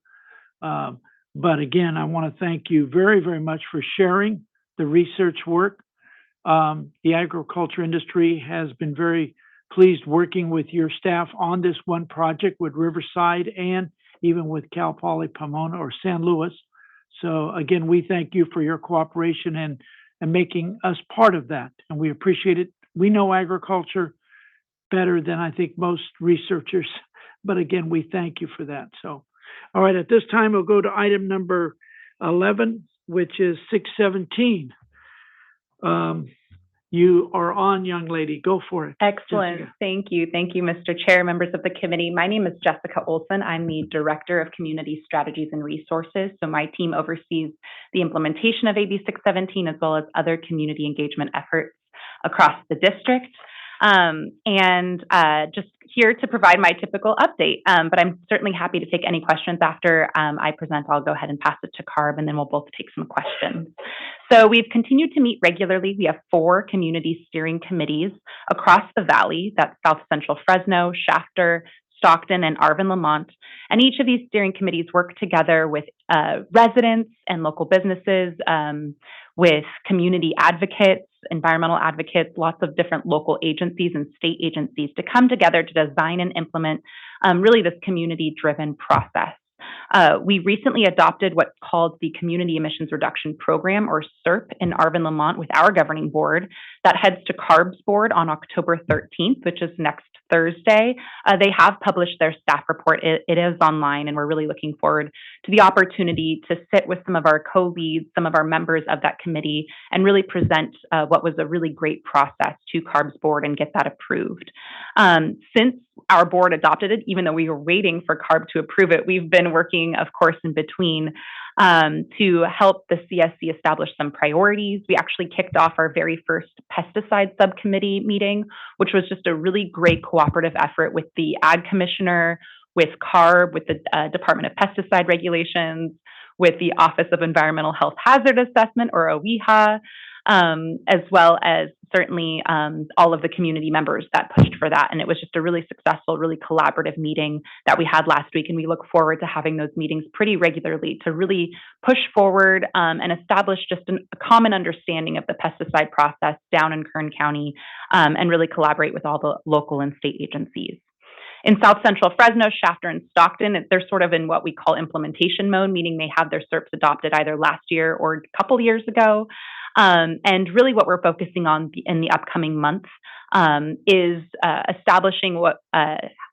But again, I want to thank you very, very much for sharing the research work. The agriculture industry has been very pleased working with your staff on this one project with Riverside and even with Cal Poly Pomona or San Luis. So again, we thank you for your cooperation and making us part of that, and we appreciate it. We know agriculture better than I think most researchers, but again, we thank you for that. So, all right, at this time, we'll go to item number 11, which is 617. You are on, young lady. Go for it. Excellent. Jessica. Thank you. Thank you, Mr. Chair, members of the committee. My name is Jessica Olson. I'm the Director of Community Strategies and Resources. So my team oversees the implementation of AB 617 as well as other community engagement efforts across the district. Just here to provide my typical update, but I'm certainly happy to take any questions after I present. I'll go ahead and pass it to Carb, and then we'll both take some questions. So we've continued to meet regularly. We have 4 community steering committees across the valley. That's South Central Fresno, Shafter, Stockton, and Arvin Lamont. And each of these steering committees work together with residents and local businesses, with community advocates, environmental advocates, lots of different local agencies and state agencies to come together to design and implement really this community-driven process. We recently adopted what's called the Community Emissions Reduction Program, or CERP, in Arvin-Lamont with our governing board that heads to Carb's board on October 13th, which is next Thursday. They have published their staff report. It is online, and we're really looking forward to the opportunity to sit with some of our co-leads, some of our members of that committee, and really present what was a really great process to Carb's board and get that approved. Since our board adopted it, even though we were waiting for Carb to approve it, we've been working, of course, in between to help the CSC establish some priorities. We actually kicked off our very first pesticide subcommittee meeting, which was just a really great cooperative effort with the Ag Commissioner, with Carb, with the Department of Pesticide Regulations, with the Office of Environmental Health Hazard Assessment, or OEHA, as well as certainly all of the community members that pushed for that. And it was just a really successful, really collaborative meeting that we had last week. And we look forward to having those meetings pretty regularly to really push forward and establish just a common understanding of the pesticide process down in Kern County and really collaborate with all the local and state agencies. In South Central Fresno, Shafter, and Stockton, they're sort of in what we call implementation mode, meaning they had their CERPs adopted either last year or a couple years ago. And really what we're focusing on in the upcoming months is establishing what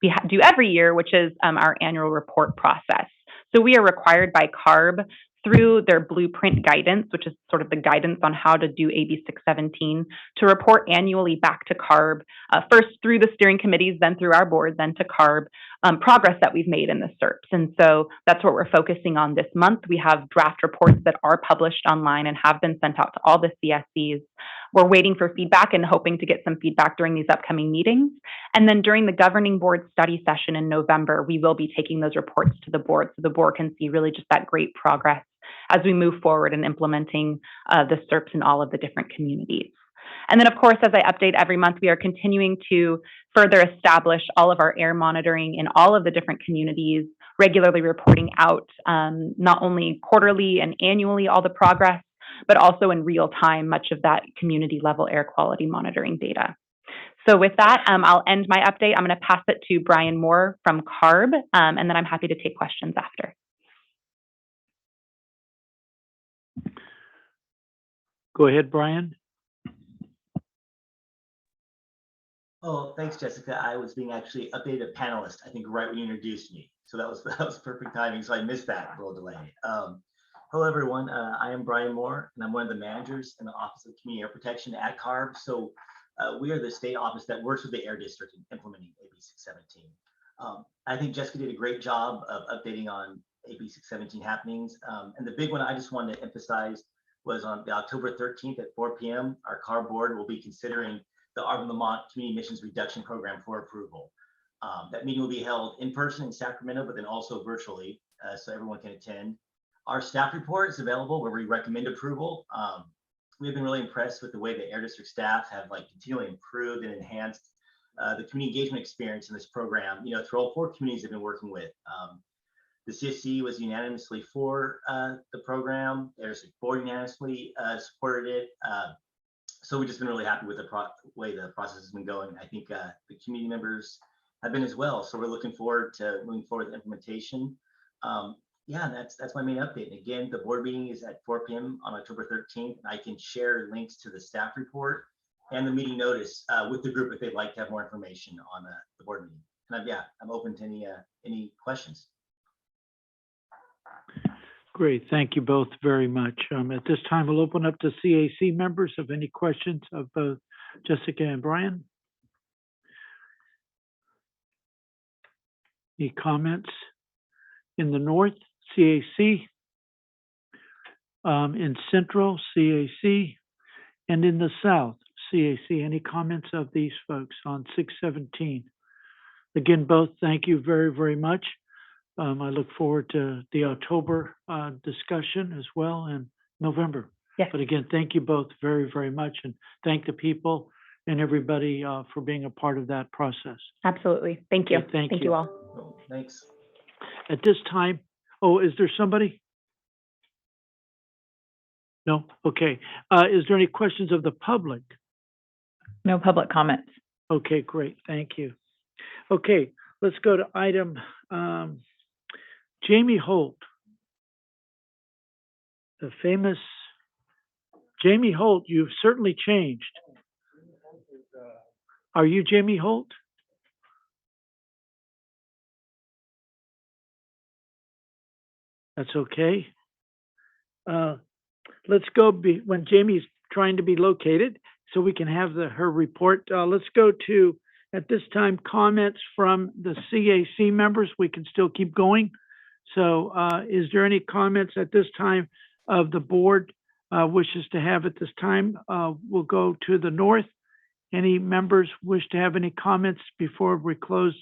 we do every year, which is our annual report process. So we are required by Carb through their blueprint guidance, which is sort of the guidance on how to do AB 617, to report annually back to Carb, first through the steering committees, then through our board, then to Carb, progress that we've made in the CERPs. And so that's what we're focusing on this month. We have draft reports that are published online and have been sent out to all the CSCs. We're waiting for feedback and hoping to get some feedback during these upcoming meetings. And then during the governing board study session in November, we will be taking those reports to the board so the board can see really just that great progress as we move forward in implementing the CERPs in all of the different communities. And then, of course, as I update every month, we are continuing to further establish all of our air monitoring in all of the different communities, regularly reporting out not only quarterly and annually all the progress, but also in real time, much of that community level air quality monitoring data. So with that, I'll end my update. I'm going to pass it to Brian Moore from Carb, and then I'm happy to take questions after. Go ahead, Brian. Oh, thanks, Jessica. I was being actually updated a panelist, I think, right when you introduced me. So that was perfect timing. So I missed that little delay. Hello, everyone. I am Brian Moore, and I'm one of the managers in the Office of Community Air Protection at Carb. So we are the state office that works with the Air District in implementing AB 617. I think Jessica did a great job of updating on AB 617 happenings. And the big one I just wanted to emphasize was on the October 13th at 4 p.m. Our Carb board will be considering the Arvin-Lamont Community Emissions Reduction Program for approval. That meeting will be held in person in Sacramento, but then also virtually, so everyone can attend. Our staff report is available where we recommend approval. We've been really impressed with the way the Air District staff have continually improved and enhanced the community engagement experience in this program, through all 4 communities they've been working with. The CSC was unanimously for the program. There's board unanimously supported it. So we've just been really happy with the way the process has been going. I think the community members have been as well. So we're looking forward to moving forward with implementation. Yeah, that's my main update. And again, the board meeting is at 4 p.m. on October 13th. And I can share links to the staff report and the meeting notice with the group if they'd like to have more information on the board meeting. And I'm open to any questions. Great. Thank you both very much. At this time, we'll open up to CAC members. Have any questions of both Jessica and Brian? Any comments? In the north, CAC. In central, CAC. And in the south, CAC. Any comments of these folks on 617? Again, both, thank you very, very much. I look forward to the October discussion as well in November. Yes. But again, thank you both very, very much, and thank the people and everybody for being a part of that process. Absolutely. Thank you. Okay, thank you you all. Thanks. At this time, is there somebody? No? Okay. Is there any questions of the public? No public comments. Okay, great. Thank you. Okay, let's go to item Jamie Holt. The famous Jamie Holt, you've certainly changed. Are you Jamie Holt? That's okay. Let's go when Jamie's trying to be located so we can have her report. Let's go to, at this time, comments from the CAC members. We can still keep going. So is there any comments at this time of the board wishes to have at this time? We'll go to the north. Any members wish to have any comments before we close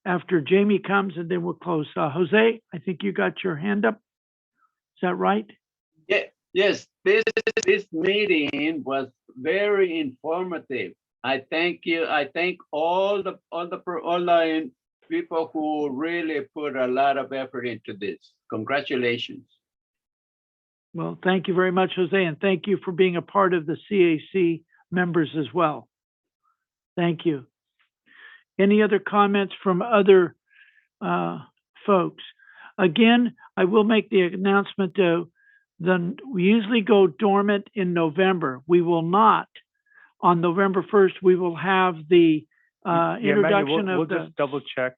after Jamie comes, and then we'll close. Jose, I think you got your hand up. Is that right? Yeah, yes, this meeting was very informative. I thank you. I thank all the people who really put a lot of effort into this. Congratulations. Well, thank you very much, Jose, and thank you for being a part of the CAC members as well. Thank you. Any other comments from other folks? Again, I will make the announcement though, we usually go dormant in November. We will not. On November 1st, we will have the introduction we'll of the... just double check,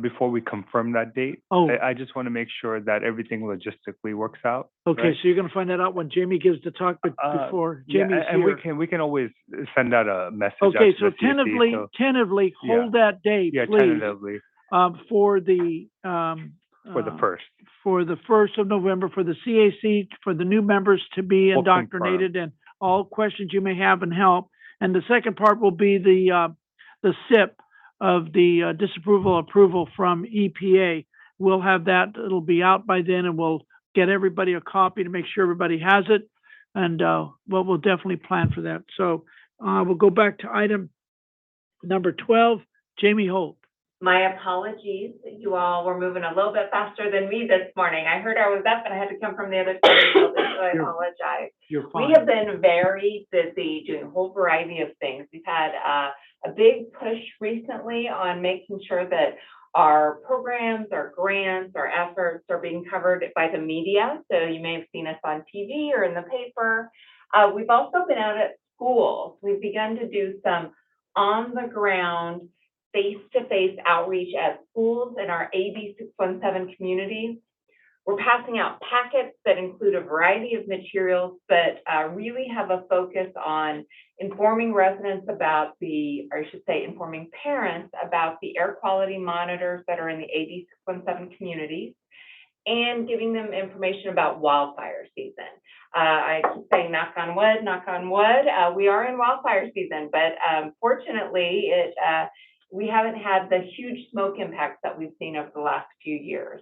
before we confirm that date. Oh. I just want to make sure that everything logistically works out. Okay, right? so you're going to find that out when Jamie gives the talk, but before Jamie's and here. we can always send out a message. Okay, out so to the CAC, tentatively hold that date, yeah, please. tentatively For the for the first. For the 1st of November, for the CAC, for the new members to be We'll indoctrinated and all questions you may have and help. And the second part will be the SIP of the disapproval approval from EPA. We'll have that. It'll be out by then, and we'll get everybody a copy to make sure everybody has it. And we'll definitely plan for that. So we'll go back to item number 12, Jamie Holt. My apologies. You all were moving a little bit faster than me this morning. I heard I was up and I had to come from the other side of the building, so I apologize. You're fine. We have been very busy doing a whole variety of things. We've had a big push recently on making sure that our programs, our grants, our efforts are being covered by the media. So you may have seen us on TV or in the paper. We've also been out at schools. We've begun to do some on-the-ground face-to-face outreach at schools in our AB 617 communities. We're passing out packets that include a variety of materials, but really have a focus on informing residents about informing parents about the air quality monitors that are in the AB 617 communities, and giving them information about wildfire season. I keep saying knock on wood, we are in wildfire season, but fortunately we haven't had the huge smoke impacts that we've seen over the last few years.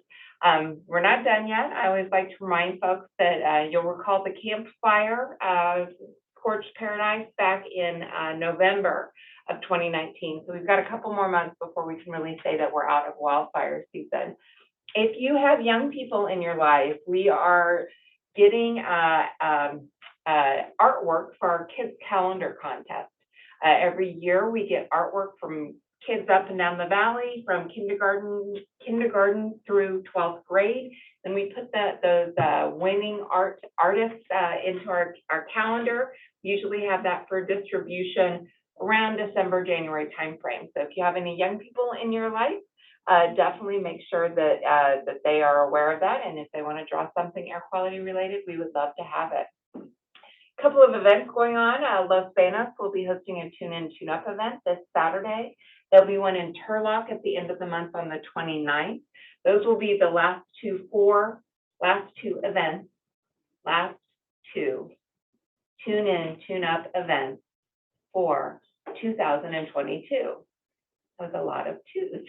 We're not done yet. I always like to remind folks that you'll recall the campfire scorched paradise back in November of 2019. So we've got a couple more months before we can really say that we're out of wildfire season. If you have young people in your life, we are getting artwork for our kids calendar contest. Every year we get artwork from kids up and down the valley from kindergarten through 12th grade. And we put those winning artists into our calendar. We usually have that for distribution around December, January timeframe. So if you have any young people in your life, definitely make sure that that they are aware of that. And if they want to draw something air quality related, we would love to have it. A couple of events going on. Los Banos will be hosting a Tune In, Tune Up event this Saturday. There'll be one in Turlock at the end of the month on the 29th. Those will be the last two Tune In, Tune Up events for 2022. That was a lot of twos.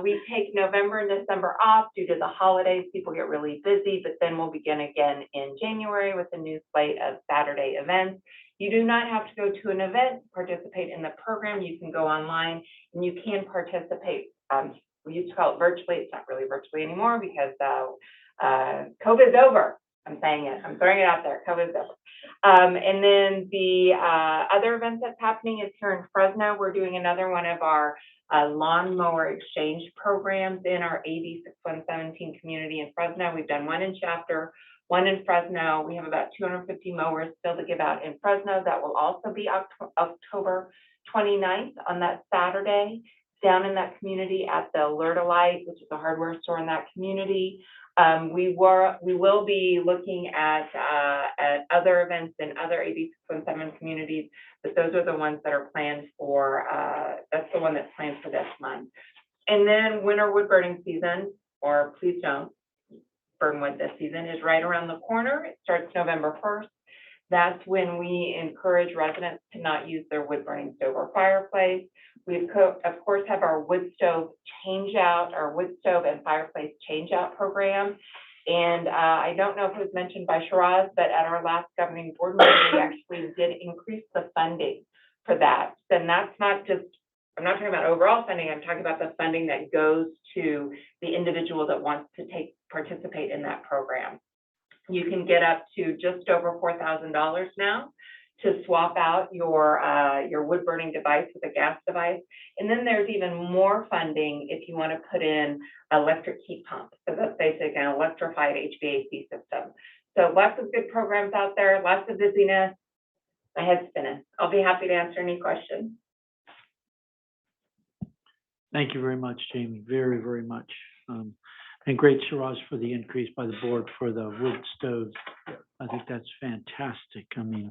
We take November and December off due to the holidays. People get really busy, but then we'll begin again in January with a new slate of Saturday events. You do not have to go to an event to participate in the program. You can go online and you can participate. We used to call it virtually. It's not really virtually anymore because COVID's over. I'm saying it. I'm throwing it out there. COVID is over. And then the other event that's happening is here in Fresno. We're doing another one of our lawnmower exchange programs in our AB 6117 community in Fresno. We've done one in Chapter, one in Fresno. We have about 250 mowers still to give out in Fresno. That will also be October 29th on that Saturday down in that community at the Alertalite, which is a hardware store in that community. We will be looking at other events in other AB 617 communities, but those are the ones that are planned for, that's the one that's planned for this month. And then winter wood burning season, or please don't burn wood this season, is right around the corner. It starts November 1st. That's when we encourage residents to not use their wood burning stove or fireplace. We of course have our wood stove change out, our wood stove and fireplace change out program. And I don't know if it was mentioned by Shiraz, but at our last governing board meeting, we actually did increase the funding for that. Then that's not just, I'm not talking about overall funding, I'm talking about the funding that goes to the individual that wants to participate in that program. You can get up to just over $4,000 now to swap out your wood burning device with a gas device. And then there's even more funding if you want to put in electric heat pump. So that's basically an electrified HVAC system. So lots of good programs out there, lots of busyness. My head's spinning. I'll be happy to answer any questions. Thank you very much, Jamie. Very, very much. And great, Shiraz, for the increase by the board for the wood stoves. I think that's fantastic. I mean,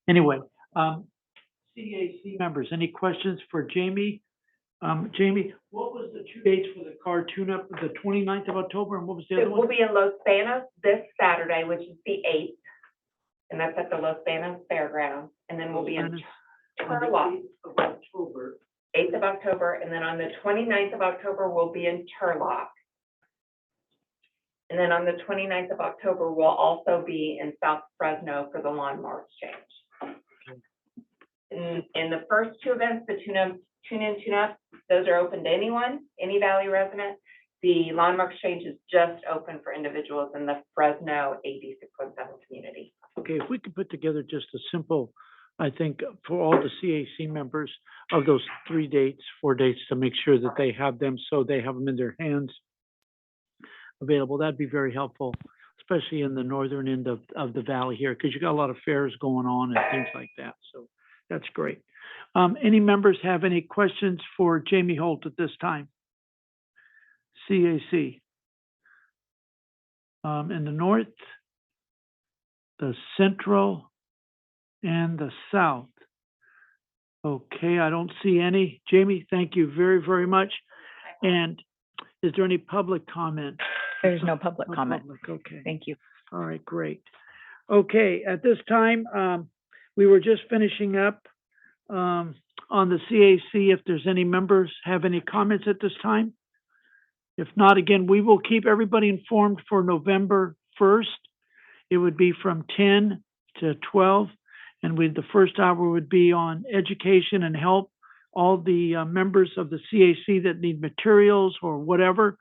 anyway, CAC members, any questions for Jamie? Jamie, what was the 2 dates for the car tune-up? The 29th of October, and what was the other one? We'll be in Los Banos this Saturday, which is the 8th, and that's at the Los Banos Fairgrounds. And then we'll be in Turlock. 8th of October, and then on the 29th of October, we'll be in Turlock. And then on the 29th of October, we'll also be in South Fresno for the lawnmower exchange. In the first two events, the tune-in, tune-up, those are open to anyone, any Valley resident. The lawnmower exchange is just open for individuals in the Fresno AB 617 community. Okay, if we could put together just a simple, I think, for all the CAC members of those 3 dates, 4 dates, to make sure that they have them so they have them in their hands available, that'd be very helpful, especially in the northern end of the valley here, because you got a lot of fairs going on and things like that. So that's great. Any members have any questions for Jamie Holt at this time? CAC. In the north, the central, and the south. Okay, I don't see any. Jamie, thank you very, very much. And is there any public comment? There's no public comment. Okay. Thank you. All right, great. Okay, at this time, we were just finishing up on the CAC. If there's any members have any comments at this time? If not, again, we will keep everybody informed for November 1st. It would be from 10 to 12. And the first hour would be on education and help all the members of the CAC that need materials or whatever,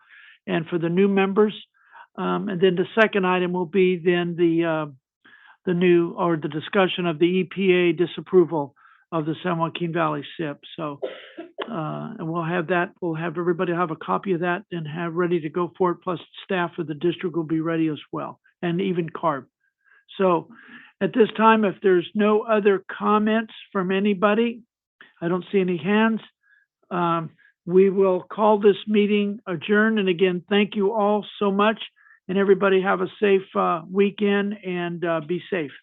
and for the new members. And then the second item will be then the new, or the discussion of the EPA disapproval of the San Joaquin Valley SIP. So, and we'll have that, we'll have everybody have a copy of that and have ready to go for it, plus staff of the district will be ready as well, and even Carb. So at this time, if there's no other comments from anybody, I don't see any hands. We will call this meeting adjourned. And again, thank you all so much. And everybody have a safe weekend and be safe.